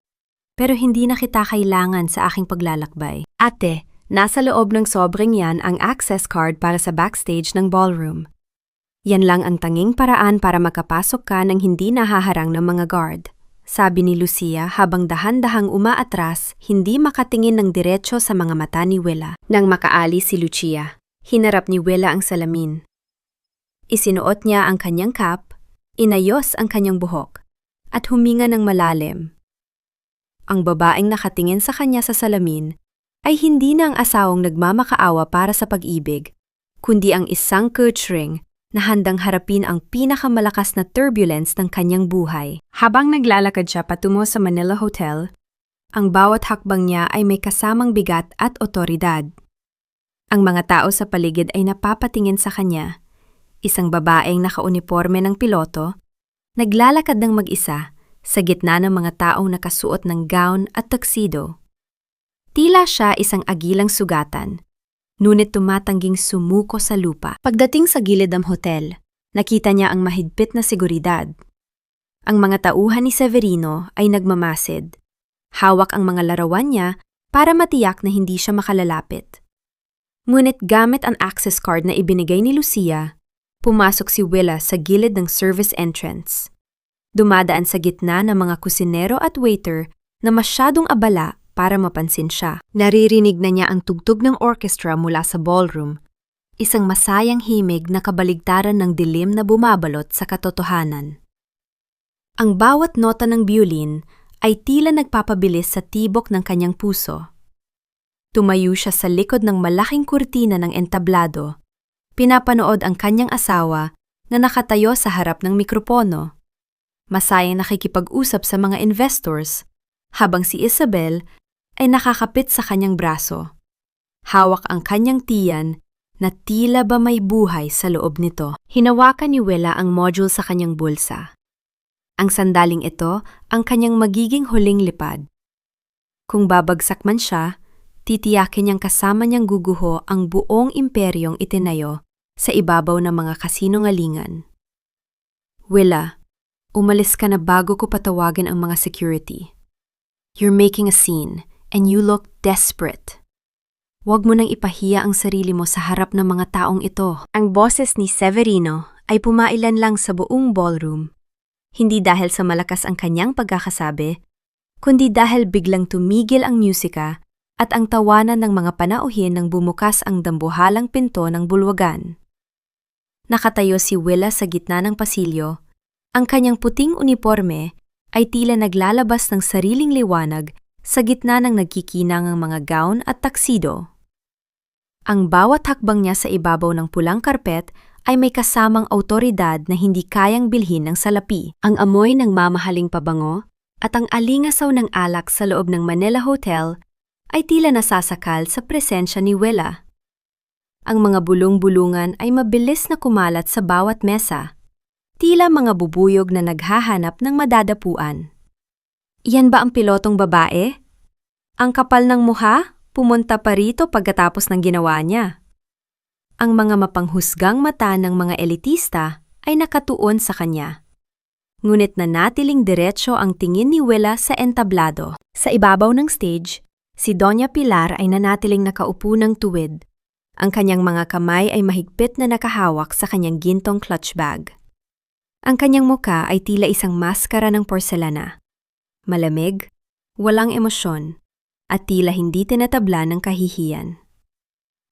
pero hindi na kita kailangan sa aking paglalakbay. Ate, nasa loob ng sobrang yan ang access card para sa backstage ng ballroom. Yan lang ang tanging paraan para makapasok ka ng hindi nahaharang ng mga guard, sabi ni Lucia habang dahan-dahang umaatras, hindi makatingin ng diretsyo sa mga mata ni Willa. Nang makaalis si Lucia, hinarap ni Willa ang salamin. Isinuot niya ang kanyang cap, inayos ang kanyang buhok, at huminga ng malalim. Ang babaeng nakatingin sa kanya sa salamin ay hindi na ang asawang nagmamakaawa para sa pag-ibig, kundi ang isang coach ring na handang harapin ang pinakamalakas na turbulence ng kanyang buhay. Habang naglalakad siya patungo sa Manila Hotel, ang bawat hakbang niya ay may kasamang bigat at otoridad. Ang mga tao sa paligid ay napapatingin sa kanya. Isang babaeng nakauniporme ng piloto, naglalakad ng mag-isa sa gitna ng mga taong nakasuot ng gown at tuxedo. Tila siya isang agilang sugatan, ngunit tumatangging sumuko sa lupa. Pagdating sa gilid ng hotel, nakita niya ang mahigpit na seguridad. Ang mga tauhan ni Severino ay nagmamasid. Hawak ang mga larawan niya para matiyak na hindi siya makalalapit. Ngunit gamit ang access card na ibinigay ni Lucia, pumasok si Willa sa gilid ng service entrance. Dumadaan sa gitna ng mga kusinero at waiter na masyadong abala para mapansin siya. Naririnig na niya ang tugtog ng orchestra mula sa ballroom, isang masayang himig na kabaligtaran ng dilim na bumabalot sa katotohanan. Ang bawat nota ng biolin ay tila nagpapabilis sa tibok ng kanyang puso. Tumayo siya sa likod ng malaking kurtina ng entablado, pinapanood ang kanyang asawa na nakatayo sa harap ng mikropono. Masayang nakikipag-usap sa mga investors, habang si Isabel ay nakakapit sa kanyang braso. Hawak ang kanyang tiyan na tila ba may buhay sa loob nito. Hinawakan ni Willa ang module sa kanyang bulsa. Ang sandaling ito ang kanyang magiging huling lipad. Kung babagsak man siya, titiyakin niyang kasama niyang guguho ang buong imperyong itinayo sa ibabaw ng mga kasinungalingan. Willa, umalis ka na bago ko patawagin ang mga security. You're making a scene, and you look desperate. Huwag mo nang ipahiya ang sarili mo sa harap ng mga taong ito. Ang boses ni Severino ay pumailan lang sa buong ballroom. Hindi dahil sa malakas ang kanyang pagkakasabi, kundi dahil biglang tumigil ang musika at ang tawanan ng mga panauhin nang bumukas ang dambuhalang pinto ng bulwagan. Nakatayo si Willa sa gitna ng pasilyo. Ang kanyang puting uniporme ay tila naglalabas ng sariling liwanag sa gitna ng nagkikinangang mga gown at tuxedo. Ang bawat hakbang niya sa ibabaw ng pulang karpet ay may kasamang awtoridad na hindi kayang bilhin ng salapi. Ang amoy ng mamahaling pabango at ang alingasaw ng alak sa loob ng Manila Hotel ay tila nasasakal sa presensya ni Willa. Ang mga bulong-bulungan ay mabilis na kumalat sa bawat mesa, tila mga bubuyog na naghahanap ng madadapuan. Yan ba ang pilotong babae? Ang kapal ng mukha, pumunta pa rito pagkatapos ng ginawa niya. Ang mga mapanghusgang mata ng mga elitista ay nakatuon sa kanya. ngunit nanatiling diretso ang tingin ni Willa sa entablado. Sa ibabaw ng stage, si Doña Pilar ay nanatiling nakaupo ng tuwid. Ang kanyang mga kamay ay mahigpit na nakahawak sa kanyang gintong clutch bag. Ang kanyang muka ay tila isang maskara ng porselana. Malamig, walang emosyon, at tila hindi tinatabla ng kahihiyan.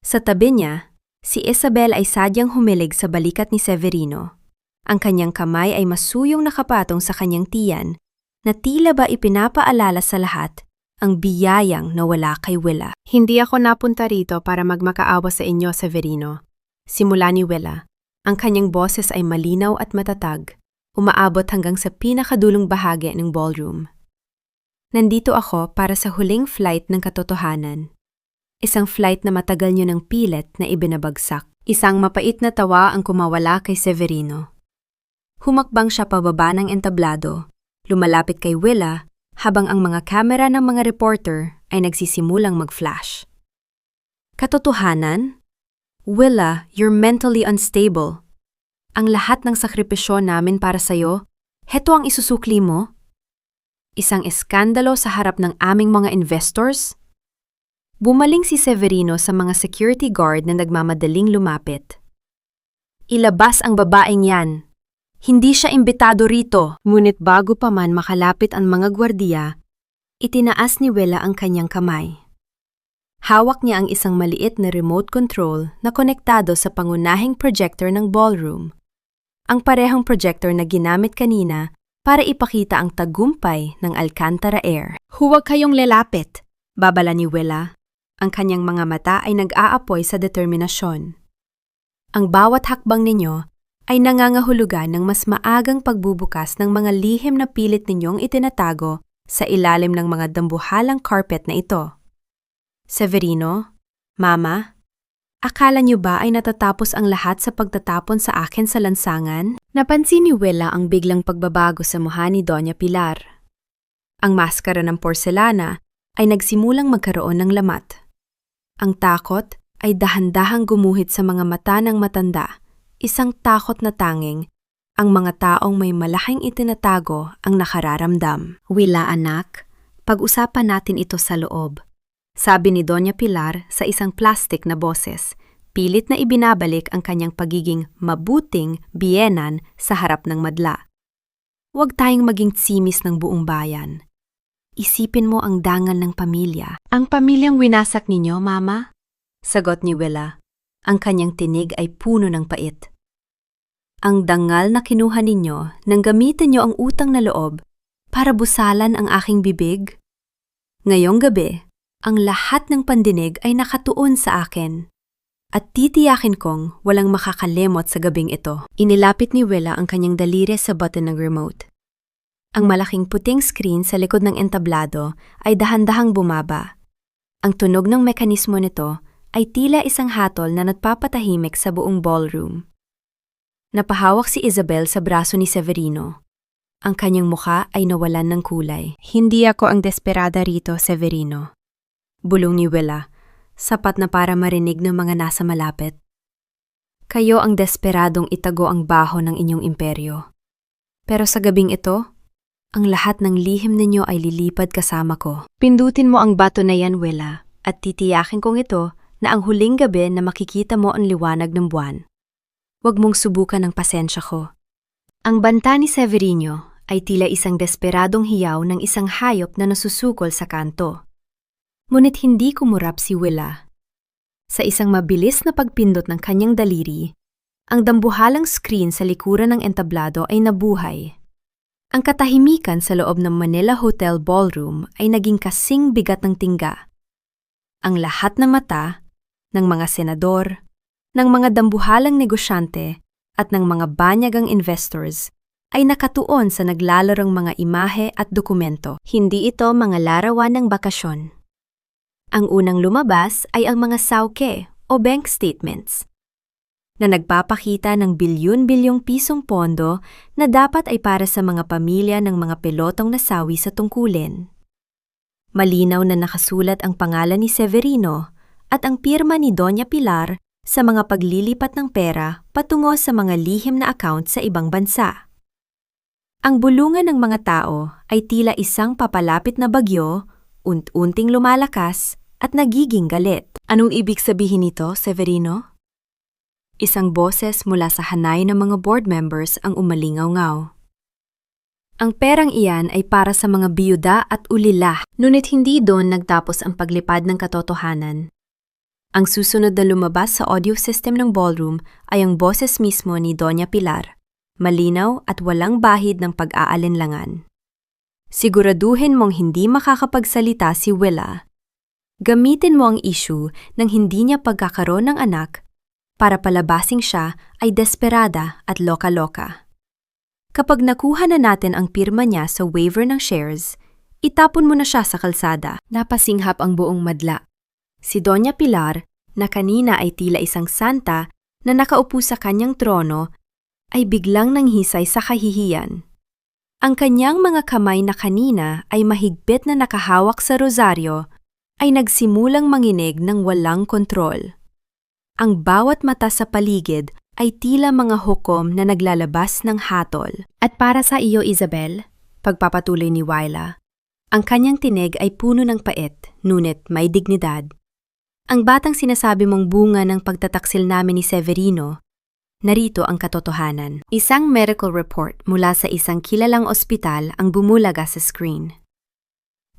Sa tabi niya, si Isabel ay sadyang humilig sa balikat ni Severino. Ang kanyang kamay ay masuyong nakapatong sa kanyang tiyan na tila ba ipinapaalala sa lahat ang biyayang nawala kay Willa. Hindi ako napunta rito para magmakaawa sa inyo, Severino. Simula ni Willa, ang kanyang boses ay malinaw at matatag, umaabot hanggang sa pinakadulong bahagi ng ballroom. Nandito ako para sa huling flight ng katotohanan. Isang flight na matagal nyo ng pilit na ibinabagsak. Isang mapait na tawa ang kumawala kay Severino. Humakbang siya pababa ng entablado, lumalapit kay Willa, habang ang mga kamera ng mga reporter ay nagsisimulang mag-flash. Katotohanan? Willa, you're mentally unstable. Ang lahat ng sakripisyo namin para sa'yo, heto ang isusukli mo? Isang eskandalo sa harap ng aming mga investors? Bumaling si Severino sa mga security guard na nagmamadaling lumapit. Ilabas ang babaeng yan. Hindi siya imbitado rito. Ngunit bago pa man makalapit ang mga gwardiya, itinaas ni Willa ang kanyang kamay. Hawak niya ang isang maliit na remote control na konektado sa pangunahing projector ng ballroom. Ang parehong projector na ginamit kanina para ipakita ang tagumpay ng Alcantara Air. Huwag kayong lalapit, babala ni Willa. Ang kanyang mga mata ay nag-aapoy sa determinasyon. Ang bawat hakbang ninyo ay nangangahulugan ng mas maagang pagbubukas ng mga lihim na pilit ninyong itinatago sa ilalim ng mga dambuhalang carpet na ito. Severino, Mama, akala niyo ba ay natatapos ang lahat sa pagtatapon sa akin sa lansangan? Napansin ni Willa ang biglang pagbabago sa mukha ni Doña Pilar. Ang maskara ng porselana ay nagsimulang magkaroon ng lamat. Ang takot ay dahan-dahang gumuhit sa mga mata ng matanda. Isang takot na tanging, ang mga taong may malaking itinatago ang nakararamdam. Willa anak, pag-usapan natin ito sa loob, sabi ni Doña Pilar sa isang plastic na boses, pilit na ibinabalik ang kanyang pagiging mabuting biyenan sa harap ng madla. Huwag tayong maging tsimis ng buong bayan. Isipin mo ang dangal ng pamilya. Ang pamilyang winasak ninyo, Mama? Sagot ni Willa. Ang kanyang tinig ay puno ng pait. Ang dangal na kinuha ninyo nang gamitin nyo ang utang na loob para busalan ang aking bibig? Ngayong gabi, ang lahat ng pandinig ay nakatuon sa akin. At titiyakin kong walang makakalimot sa gabing ito. Inilapit ni Willa ang kanyang daliri sa button ng remote. Ang malaking puting screen sa likod ng entablado ay dahan-dahang bumaba. Ang tunog ng mekanismo nito ay tila isang hatol na nagpapatahimik sa buong ballroom. Napahawak si Isabel sa braso ni Severino. Ang kanyang mukha ay nawalan ng kulay. Hindi ako ang desperada rito, Severino. Bulong ni Willa, sapat na para marinig ng mga nasa malapit. Kayo ang desperadong itago ang baho ng inyong imperyo. Pero sa gabing ito, ang lahat ng lihim ninyo ay lilipad kasama ko. Pindutin mo ang bato na yan, Willa, at titiyakin kong ito na ang huling gabi na makikita mo ang liwanag ng buwan. Huwag mong subukan ang pasensya ko. Ang banta ni Severino ay tila isang desperadong hiyaw ng isang hayop na nasusukol sa kanto. Ngunit hindi kumurap si Willa. Sa isang mabilis na pagpindot ng kanyang daliri, ang dambuhalang screen sa likuran ng entablado ay nabuhay. Ang katahimikan sa loob ng Manila Hotel Ballroom ay naging kasing bigat ng tingga. Ang lahat ng mata, ng mga senador, ng mga dambuhalang negosyante at ng mga banyagang investors ay nakatuon sa naglalarong mga imahe at dokumento. Hindi ito mga larawan ng bakasyon. Ang unang lumabas ay ang mga sauke o bank statements na nagpapakita ng bilyon-bilyong pisong pondo na dapat ay para sa mga pamilya ng mga pelotong nasawi sa tungkulin. Malinaw na nakasulat ang pangalan ni Severino at ang pirma ni Doña Pilar sa mga paglilipat ng pera patungo sa mga lihim na account sa ibang bansa. Ang bulungan ng mga tao ay tila isang papalapit na bagyo, unti-unting lumalakas at nagiging galit. Anong ibig sabihin nito, Severino? Isang boses mula sa hanay ng mga board members ang umalingaw-ngaw. Ang perang iyan ay para sa mga biyuda at ulila, ngunit hindi doon nagtapos ang paglipad ng katotohanan. Ang susunod na lumabas sa audio system ng ballroom ay ang boses mismo ni Doña Pilar, malinaw at walang bahid ng pag-aalinlangan. Siguraduhin mong hindi makakapagsalita si Willa. Gamitin mo ang issue ng hindi niya pagkakaroon ng anak para palabasing siya ay desperada at loka-loka. Kapag nakuha na natin ang pirma niya sa waiver ng shares, itapon mo na siya sa kalsada. Napasinghap ang buong madla. Si Doña Pilar, na kanina ay tila isang santa na nakaupo sa kanyang trono, ay biglang nanghisay sa kahihiyan. Ang kanyang mga kamay na kanina ay mahigpit na nakahawak sa rosaryo, ay nagsimulang manginig ng walang kontrol. Ang bawat mata sa paligid ay tila mga hukom na naglalabas ng hatol. At para sa iyo, Isabel, pagpapatuloy ni Wyla, ang kanyang tinig ay puno ng pait, ngunit may dignidad. Ang batang sinasabi mong bunga ng pagtataksil namin ni Severino, narito ang katotohanan. Isang medical report mula sa isang kilalang ospital ang bumulaga sa screen.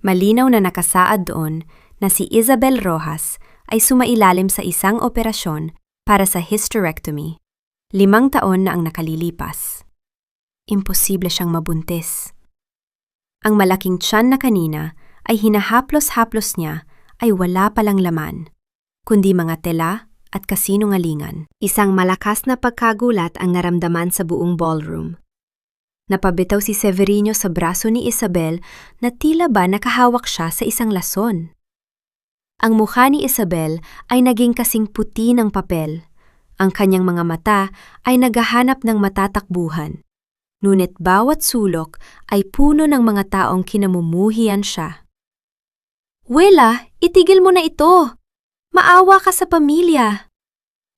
Malinaw na nakasaad doon na si Isabel Rojas ay sumailalim sa isang operasyon para sa hysterectomy. 5 taon na ang nakalilipas. Imposible siyang mabuntis. Ang malaking tiyan na kanina ay hinahaplos-haplos niya ay wala palang laman, kundi mga tela at kasinungalingan. Isang malakas na pagkagulat ang naramdaman sa buong ballroom. Napabitaw si Severino sa braso ni Isabel na tila ba nakahawak siya sa isang lason. Ang mukha ni Isabel ay naging kasing puti ng papel. Ang kanyang mga mata ay naghahanap ng matatakbuhan. Ngunit bawat sulok ay puno ng mga taong kinamumuhian siya. Willa, itigil mo na ito! Maawa ka sa pamilya!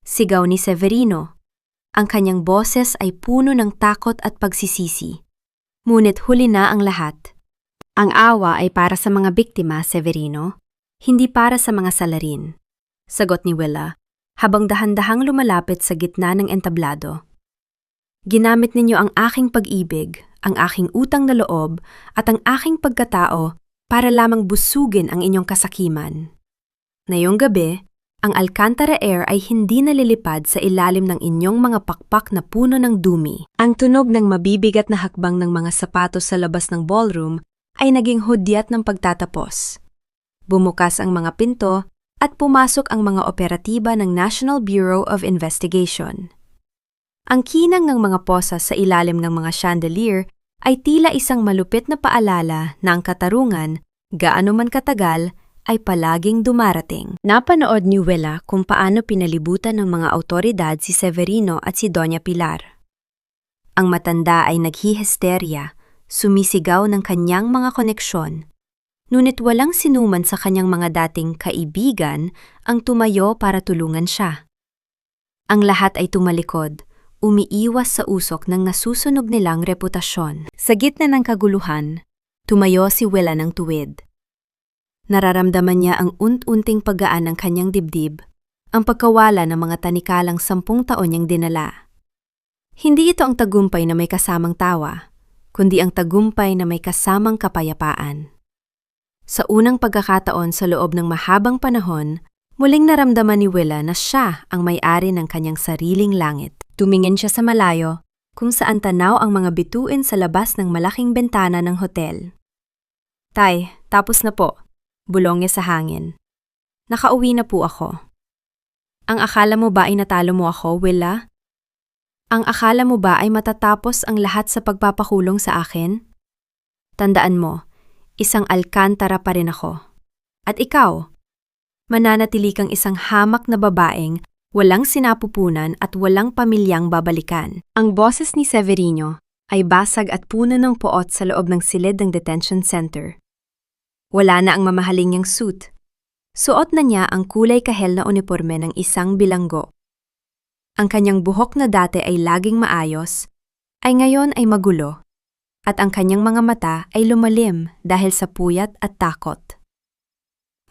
Sigaw ni Severino. Ang kanyang boses ay puno ng takot at pagsisisi. Ngunit huli na ang lahat. Ang awa ay para sa mga biktima, Severino, hindi para sa mga salarin. Sagot ni Willa, habang dahan-dahang lumalapit sa gitna ng entablado. Ginamit ninyo ang aking pag-ibig, ang aking utang na loob, at ang aking pagkatao para lamang busugin ang inyong kasakiman. Ngayong gabi, ang Alcantara Air ay hindi nalilipad sa ilalim ng inyong mga pakpak na puno ng dumi. Ang tunog ng mabibigat na hakbang ng mga sapatos sa labas ng ballroom ay naging hudyat ng pagtatapos. Bumukas ang mga pinto at pumasok ang mga operatiba ng National Bureau of Investigation. Ang kinang ng mga posas sa ilalim ng mga chandelier ay tila isang malupit na paalala na ang katarungan, gaano man katagal, ay palaging dumarating. Napanood ni Willa kung paano pinalibutan ng mga awtoridad si Severino at si Doña Pilar. Ang matanda ay naghihisterya, sumisigaw ng kanyang mga koneksyon. Ngunit walang sinuman sa kanyang mga dating kaibigan ang tumayo para tulungan siya. Ang lahat ay tumalikod, umiiwas sa usok ng nasusunog nilang reputasyon. Sa gitna ng kaguluhan, tumayo si Willa ng tuwid. Nararamdaman niya ang unti-unting paggaan ng kanyang dibdib, ang pagkawala ng mga tanikalang 10 taon niyang dinala. Hindi ito ang tagumpay na may kasamang tawa, kundi ang tagumpay na may kasamang kapayapaan. Sa unang pagkakataon sa loob ng mahabang panahon, muling naramdaman ni Willa na siya ang may-ari ng kanyang sariling langit. Tumingin siya sa malayo, kung saan tanaw ang mga bituin sa labas ng malaking bentana ng hotel. Tay, tapos na po. Bulong niya sa hangin. Nakauwi na po ako. Ang akala mo ba ay natalo mo ako, Willa? Ang akala mo ba ay matatapos ang lahat sa pagpapakulong sa akin? Tandaan mo, isang Alcantara pa rin ako. At ikaw, mananatili kang isang hamak na babaeng walang sinapupunan at walang pamilyang babalikan. Ang boses ni Severino ay basag at puno ng poot sa loob ng silid ng detention center. Wala na ang mamahaling niyang suit. Suot na niya ang kulay kahel na uniforme ng isang bilanggo. Ang kanyang buhok na dati ay laging maayos, ay ngayon ay magulo. at ang kanyang mga mata ay lumalim dahil sa puyat at takot.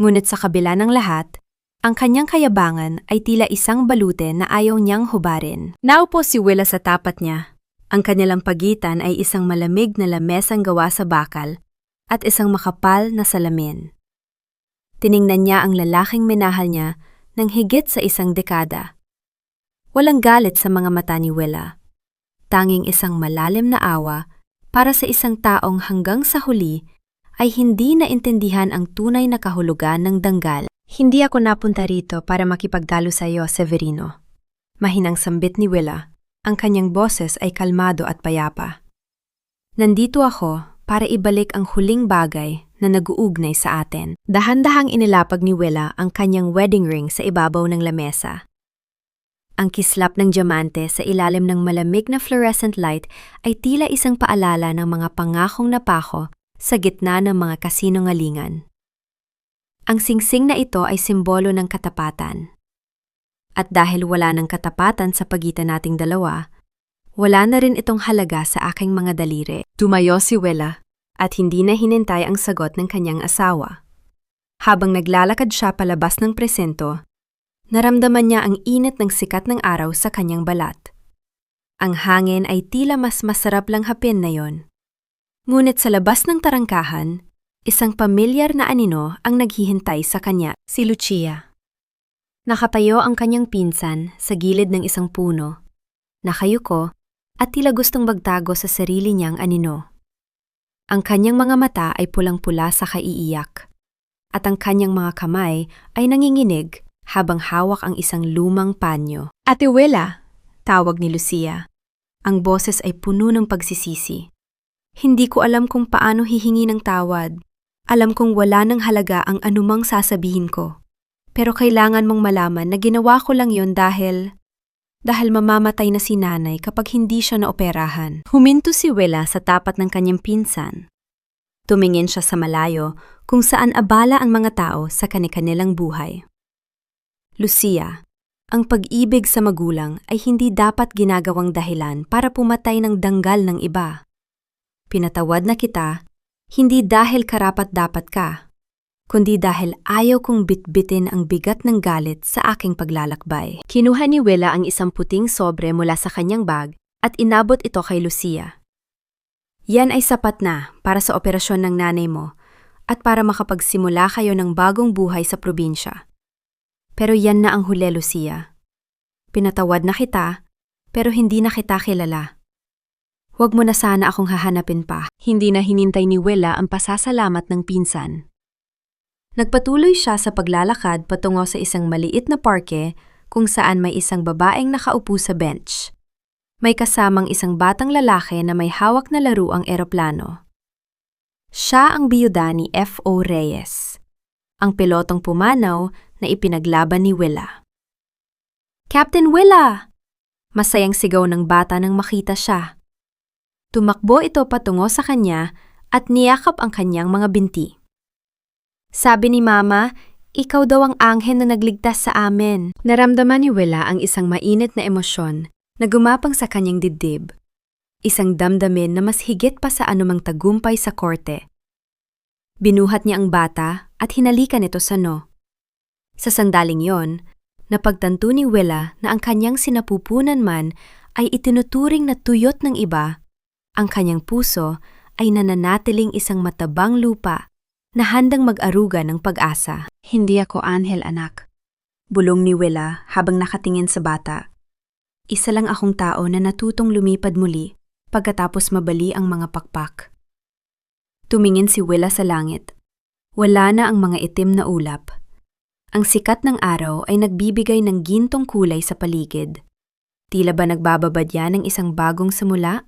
Ngunit sa kabila ng lahat, ang kanyang kayabangan ay tila isang balute na ayaw niyang hubarin. Naupo si Willa sa tapat niya. Ang kanilang pagitan ay isang malamig na lamesang gawa sa bakal at isang makapal na salamin. Tiningnan niya ang lalaking minahal niya ng higit sa isang dekada. Walang galit sa mga mata ni Willa. Tanging isang malalim na awa para sa isang taong hanggang sa huli ay hindi naintindihan ang tunay na kahulugan ng danggal. Hindi ako napunta rito para makipagtalo sa iyo, Severino. Mahinang sambit ni Willa, ang kanyang boses ay kalmado at payapa. Nandito ako para ibalik ang huling bagay na nag-uugnay sa atin. Dahan-dahang inilapag ni Willa ang kanyang wedding ring sa ibabaw ng lamesa. Ang kislap ng diamante sa ilalim ng malamig na fluorescent light ay tila isang paalala ng mga pangakong napako sa gitna ng mga kasinungalingan. Ang singsing na ito ay simbolo ng katapatan. At dahil wala ng katapatan sa pagitan nating dalawa, wala na rin itong halaga sa aking mga daliri. Tumayo si Willa at hindi na hinintay ang sagot ng kanyang asawa. Habang naglalakad siya palabas ng presinto, naramdaman niya ang init ng sikat ng araw sa kanyang balat. Ang hangin ay tila mas masarap lang hapin na yon. Ngunit sa labas ng tarangkahan, isang pamilyar na anino ang naghihintay sa kanya, si Lucia. Nakatayo ang kanyang pinsan sa gilid ng isang puno, nakayuko at tila gustong magtago sa sarili niyang anino. Ang kanyang mga mata ay pulang-pula sa kaiiyak, at ang kanyang mga kamay ay nanginginig habang hawak ang isang lumang panyo. Ate Willa, tawag ni Lucia. Ang boses ay puno ng pagsisisi. Hindi ko alam kung paano hihingi ng tawad. Alam kong wala ng halaga ang anumang sasabihin ko. Pero kailangan mong malaman na ginawa ko lang yon dahil mamamatay na si nanay kapag hindi siya naoperahan. Huminto si Willa sa tapat ng kanyang pinsan. Tumingin siya sa malayo kung saan abala ang mga tao sa kani-kanilang buhay. Lucia, ang pag-ibig sa magulang ay hindi dapat ginagawang dahilan para pumatay ng danggal ng iba. Pinatawad na kita, hindi dahil karapat-dapat ka, kundi dahil ayaw kong bitbitin ang bigat ng galit sa aking paglalakbay. Kinuha ni Willa ang isang puting sobre mula sa kanyang bag at inabot ito kay Lucia. Yan ay sapat na para sa operasyon ng nanay mo at para makapagsimula kayo ng bagong buhay sa probinsya. Pero yan na ang huli, Lucia. Pinatawad na kita, pero hindi na kita kilala. Huwag mo na sana akong hahanapin pa. Hindi na hinintay ni Willa ang pasasalamat ng pinsan. Nagpatuloy siya sa paglalakad patungo sa isang maliit na parke kung saan may isang babaeng nakaupo sa bench. May kasamang isang batang lalaki na may hawak na laruang eroplano. Siya ang biyuda ni F.O. Reyes, ang pilotong pumanaw na ipinaglaban ni Willa. Captain Willa! Masayang sigaw ng bata nang makita siya. Tumakbo ito patungo sa kanya at niyakap ang kanyang mga binti. Sabi ni Mama, ikaw daw ang anghel na nagligtas sa amin. Naramdaman ni Willa ang isang mainit na emosyon na gumapang sa kanyang dibdib. Isang damdamin na mas higit pa sa anumang tagumpay sa korte. Binuhat niya ang bata at hinalikan ito sa noo. Sa sandaling yon, napagtanto ni Willa na ang kanyang sinapupunan man ay itinuturing na tuyot ng iba, ang kanyang puso ay nananatiling isang matabang lupa na handang mag-aruga ng pag-asa. Hindi ako anghel, anak. Bulong ni Willa habang nakatingin sa bata. Isa lang akong tao na natutong lumipad muli pagkatapos mabali ang mga pakpak. Tumingin si Willa sa langit. Wala na ang mga itim na ulap. Ang sikat ng araw ay nagbibigay ng gintong kulay sa paligid. Tila ba nagbababadya ng isang bagong simula?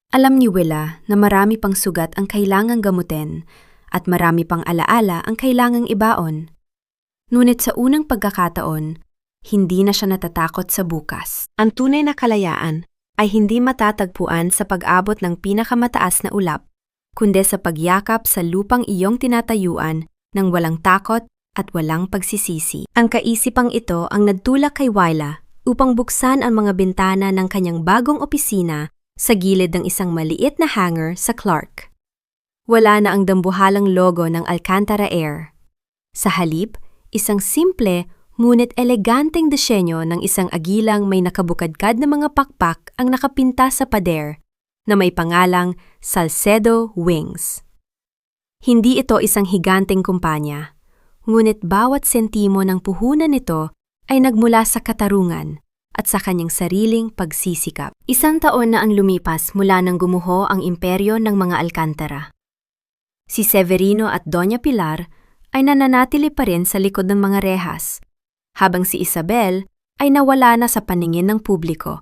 Alam ni Willa na marami pang sugat ang kailangang gamutin at marami pang alaala ang kailangang ibaon. Ngunit sa unang pagkakataon, hindi na siya natatakot sa bukas. Ang tunay na kalayaan ay hindi matatagpuan sa pag-abot ng pinakamataas na ulap, kundi sa pagyakap sa lupang iyong tinatayuan ng walang takot at walang pagsisisi. Ang kaisipang ito ang nagtulak kay Willa upang buksan ang mga bintana ng kanyang bagong opisina sa gilid ng isang maliit na hanger sa Clark. Wala na ang dambuhalang logo ng Alcantara Air. Sa halip, isang simple ngunit eleganteng disenyo ng isang agilang may nakabukadkad na mga pakpak ang nakapinta sa pader na may pangalang Salcedo Wings. Hindi ito isang higanteng kumpanya, ngunit bawat sentimo ng puhunan nito ay nagmula sa katarungan at sa kanyang sariling pagsisikap. 1 taon na ang lumipas mula nang gumuho ang imperyo ng mga Alcantara. Si Severino at Doña Pilar ay nananatili pa rin sa likod ng mga rehas, habang si Isabel ay nawala na sa paningin ng publiko,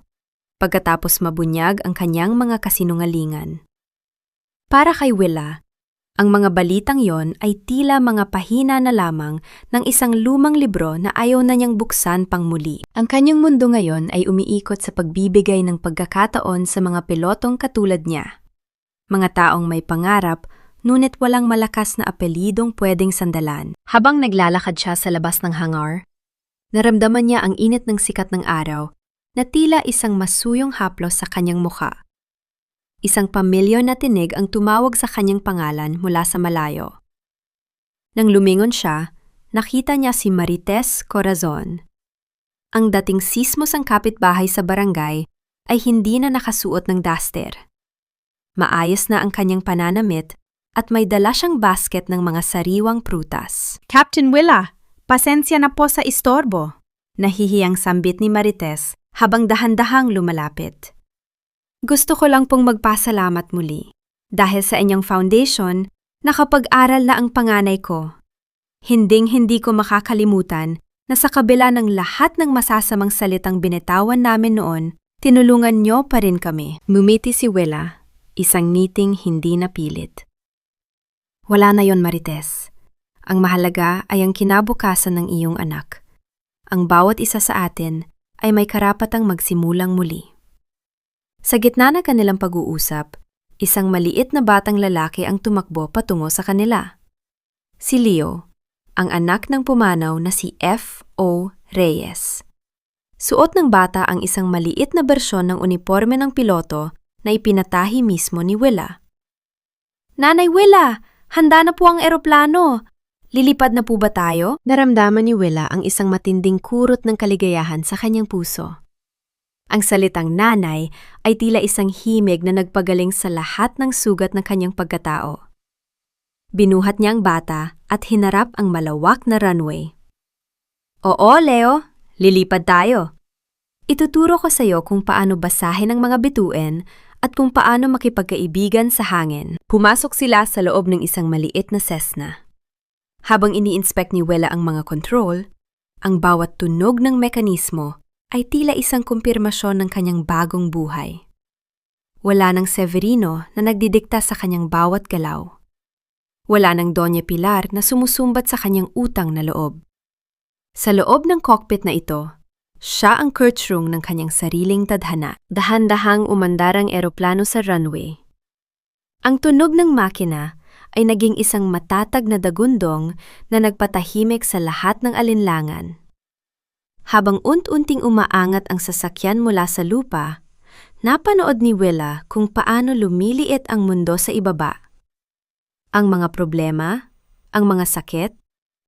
pagkatapos mabunyag ang kanyang mga kasinungalingan. Para kay Willa, ang mga balitang yon ay tila mga pahina na lamang ng isang lumang libro na ayaw na niyang buksan pang muli. Ang kanyang mundo ngayon ay umiikot sa pagbibigay ng pagkakataon sa mga pilotong katulad niya. Mga taong may pangarap, ngunit walang malakas na apelidong pwedeng sandalan. Habang naglalakad siya sa labas ng hangar, naramdaman niya ang init ng sikat ng araw na tila isang masuyong haplos sa kanyang mukha. Isang pamilyo na tinig ang tumawag sa kanyang pangalan mula sa malayo. Nang lumingon siya, nakita niya si Marites Corazon. Ang dating sismos ang kapitbahay sa barangay ay hindi na nakasuot ng duster. Maayos na ang kanyang pananamit at may dala siyang basket ng mga sariwang prutas. Captain Willa, pasensya na po sa istorbo. Nahihiyang sambit ni Marites habang dahan-dahang lumalapit. Gusto ko lang pong magpasalamat muli. Dahil sa inyong foundation, nakapag-aral na ang panganay ko. Hinding-hindi ko makakalimutan na sa kabila ng lahat ng masasamang salitang binitawan namin noon, tinulungan niyo pa rin kami. Mumiti si Willa, isang ngiting hindi napilit. Wala na yon, Marites. Ang mahalaga ay ang kinabukasan ng iyong anak. Ang bawat isa sa atin ay may karapatang magsimulang muli. Sa gitna ng kanilang pag-uusap, isang maliit na batang lalaki ang tumakbo patungo sa kanila. Si Leo, ang anak ng pumanaw na si F.O. Reyes. Suot ng bata ang isang maliit na bersyon ng uniforme ng piloto na ipinatahi mismo ni Willa. Nanay Willa, handa na po ang eroplano. Lilipad na po ba tayo? Naramdaman ni Willa ang isang matinding kurot ng kaligayahan sa kanyang puso. Ang salitang nanay ay tila isang himig na nagpagaling sa lahat ng sugat ng kanyang pagkatao. Binuhat niya ang bata at hinarap ang malawak na runway. Oo, Leo, lilipad tayo. Ituturo ko sa iyo kung paano basahin ang mga bituin at kung paano makipagkaibigan sa hangin. Pumasok sila sa loob ng isang maliit na Cessna. Habang ini-inspect ni Willa ang mga control, ang bawat tunog ng mekanismo ay tila isang kumpirmasyon ng kanyang bagong buhay. Wala ng Severino na nagdidikta sa kanyang bawat galaw. Wala ng Doña Pilar na sumusumbat sa kanyang utang na loob. Sa loob ng cockpit na ito, siya ang Kurtzrung ng kanyang sariling tadhana. Dahan-dahang umandar ang eroplano sa runway. Ang tunog ng makina ay naging isang matatag na dagundong na nagpatahimik sa lahat ng alinlangan. Habang unti-unting umaangat ang sasakyan mula sa lupa, napanood ni Willa kung paano lumiliit ang mundo sa ibaba. Ang mga problema, ang mga sakit,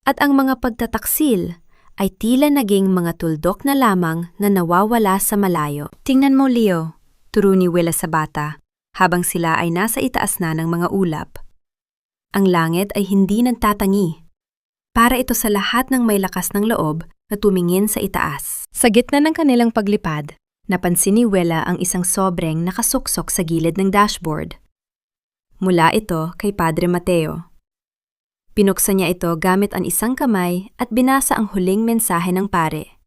at ang mga pagtataksil ay tila naging mga tuldok na lamang na nawawala sa malayo. Tingnan mo, Leo, turo ni Willa sa bata, habang sila ay nasa itaas na ng mga ulap. Ang langit ay hindi nagtatangi. Para ito sa lahat ng may lakas ng loob na tumingin sa itaas. Sa gitna ng kanilang paglipad, napansin ni Willa ang isang sobreng nakasuksok sa gilid ng dashboard. Mula ito kay Padre Mateo. Pinuksan niya ito gamit ang isang kamay at binasa ang huling mensahe ng pare.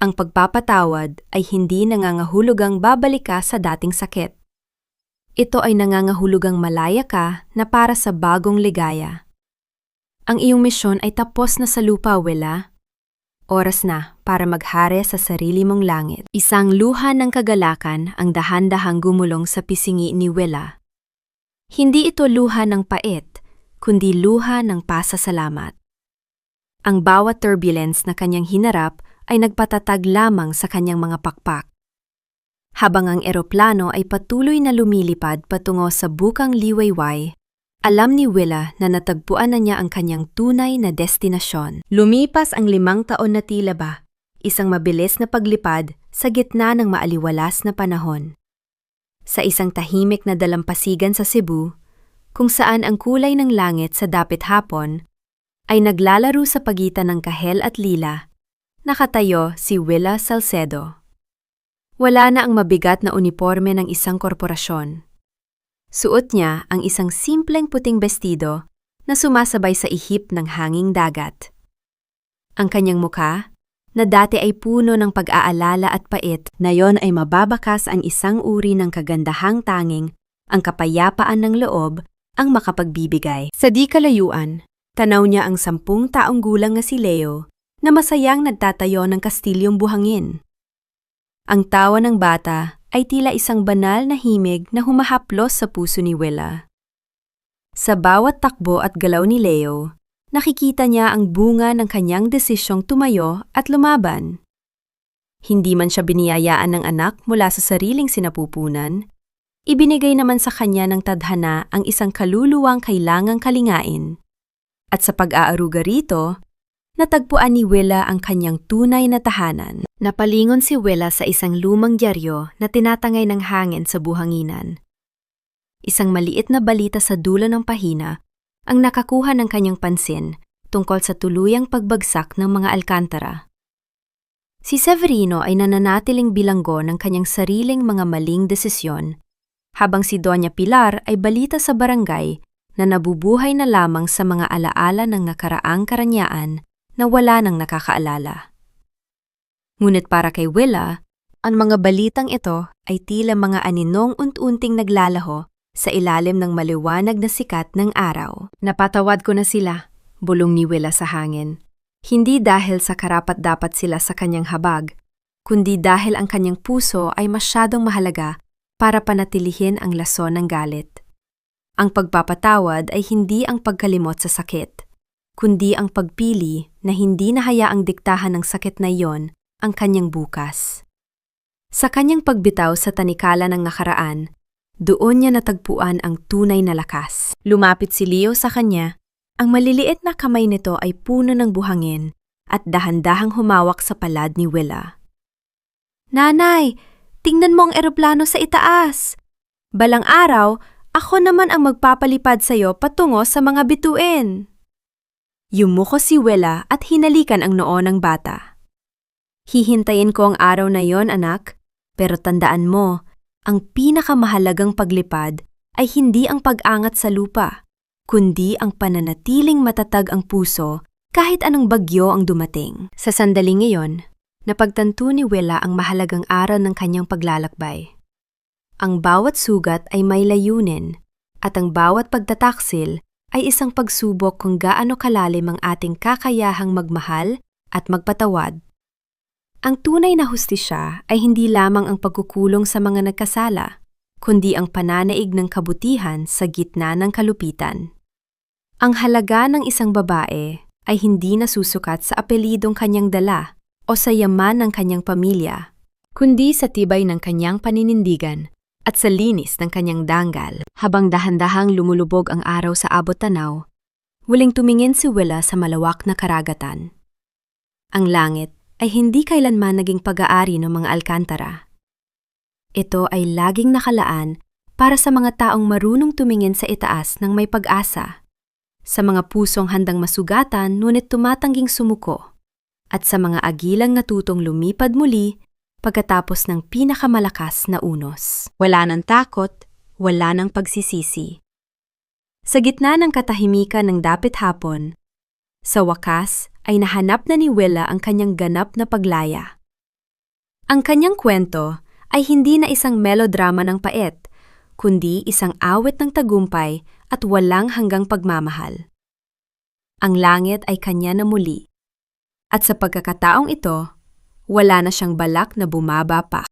Ang pagpapatawad ay hindi nangangahulugang babalik ka sa dating sakit. Ito ay nangangahulugang malaya ka na para sa bagong ligaya. Ang iyong misyon ay tapos na sa lupa, Willa. Oras na para maghari sa sarili mong langit. Isang luha ng kagalakan ang dahan-dahang gumulong sa pisingi ni Willa. Hindi ito luha ng pait, kundi luha ng pasasalamat. Ang bawat turbulence na kanyang hinarap ay nagpatatag lamang sa kanyang mga pakpak. Habang ang eroplano ay patuloy na lumilipad patungo sa bukang liwayway, alam ni Willa na natagpuan na niya ang kanyang tunay na destinasyon. Lumipas ang 5 taon na tila ba, isang mabilis na paglipad sa gitna ng maaliwalas na panahon. Sa isang tahimik na dalampasigan sa Cebu, kung saan ang kulay ng langit sa dapit hapon ay naglalaro sa pagitan ng kahel at lila, nakatayo si Willa Salcedo. Wala na ang mabigat na uniporme ng isang korporasyon. Suot niya ang isang simpleng puting bestido na sumasabay sa ihip ng hanging dagat. Ang kanyang mukha, na dati ay puno ng pag-aalala at pait, ngayon ay mababakas ang isang uri ng kagandahang tanging ang kapayapaan ng loob ang makapagbibigay. Sa di kalayuan, tanaw niya ang 10 taong gulang na si Leo na masayang nagtatayo ng kastilyong buhangin. Ang tawa ng bata ay tila isang banal na himig na humahaplos sa puso ni Willa. Sa bawat takbo at galaw ni Leo, nakikita niya ang bunga ng kanyang desisyong tumayo at lumaban. Hindi man siya biniyayaan ng anak mula sa sariling sinapupunan, ibinigay naman sa kanya ng tadhana ang isang kaluluwang kailangang kalingain. At sa pag-aaruga rito, natagpuan ni Willa ang kanyang tunay na tahanan. Napalingon si Willa sa isang lumang dyaryo na tinatangay ng hangin sa buhanginan. Isang maliit na balita sa dulo ng pahina ang nakakuha ng kanyang pansin tungkol sa tuluyang pagbagsak ng mga alkantara. Si Severino ay nananatiling bilanggo ng kanyang sariling mga maling desisyon, habang si Doña Pilar ay balita sa barangay na nabubuhay na lamang sa mga alaala ng nakaraang karanyaan na wala nang nakakaalala. Ngunit para kay Willa, ang mga balitang ito ay tila mga aninong unti-unting naglalaho sa ilalim ng maliwanag na sikat ng araw. Napatawad ko na sila, bulong ni Willa sa hangin. Hindi dahil sa karapat-dapat sila sa kanyang habag, kundi dahil ang kanyang puso ay masyadong mahalaga para panatilihin ang lason ng galit. Ang pagpapatawad ay hindi ang pagkalimot sa sakit, kundi ang pagpili na hindi nahayaang diktahan ng sakit na iyon ang kanyang bukas. Sa kanyang pagbitaw sa tanikala ng nakaraan, doon niya natagpuan ang tunay na lakas. Lumapit si Leo sa kanya, ang maliliit na kamay nito ay puno ng buhangin at dahan-dahang humawak sa palad ni Willa. "Nanay, tingnan mo ang eroplano sa itaas! Balang araw, ako naman ang magpapalipad sa'yo patungo sa mga bituin." Yumuko si Willa at hinalikan ang noo ng bata. "Hihintayin ko ang araw na yon, anak, pero tandaan mo, ang pinakamahalagang paglipad ay hindi ang pag-angat sa lupa, kundi ang pananatiling matatag ang puso kahit anong bagyo ang dumating." Sa sandaling iyon, napagtanto ni Willa ang mahalagang aral ng kanyang paglalakbay. Ang bawat sugat ay may layunin, at ang bawat pagtataksil ay isang pagsubok kung gaano kalalim ang ating kakayahang magmahal at magpatawad. Ang tunay na hustisya ay hindi lamang ang pagkukulong sa mga nagkasala, kundi ang pananaig ng kabutihan sa gitna ng kalupitan. Ang halaga ng isang babae ay hindi nasusukat sa apelidong kanyang dala o sa yaman ng kanyang pamilya, kundi sa tibay ng kanyang paninindigan at sa linis ng kanyang danggal. Habang dahan-dahang lumulubog ang araw sa abot tanaw, huling tumingin si Willa sa malawak na karagatan. Ang langit ay hindi kailanman naging pag-aari ng mga alkantara. Ito ay laging nakalaan para sa mga taong marunong tumingin sa itaas ng may pag-asa, sa mga pusong handang masugatan ngunit tumatangging sumuko, at sa mga agilang natutong lumipad muli pagkatapos ng pinakamalakas na unos. Wala ng takot, wala ng pagsisisi. Sa gitna ng katahimikan ng dapit hapon, sa wakas ay nahanap na ni Willa ang kanyang ganap na paglaya. Ang kanyang kwento ay hindi na isang melodrama ng pait, kundi isang awit ng tagumpay at walang hanggang pagmamahal. Ang langit ay kanya na muli, at sa pagkakataong ito, wala na siyang balak na bumaba pa.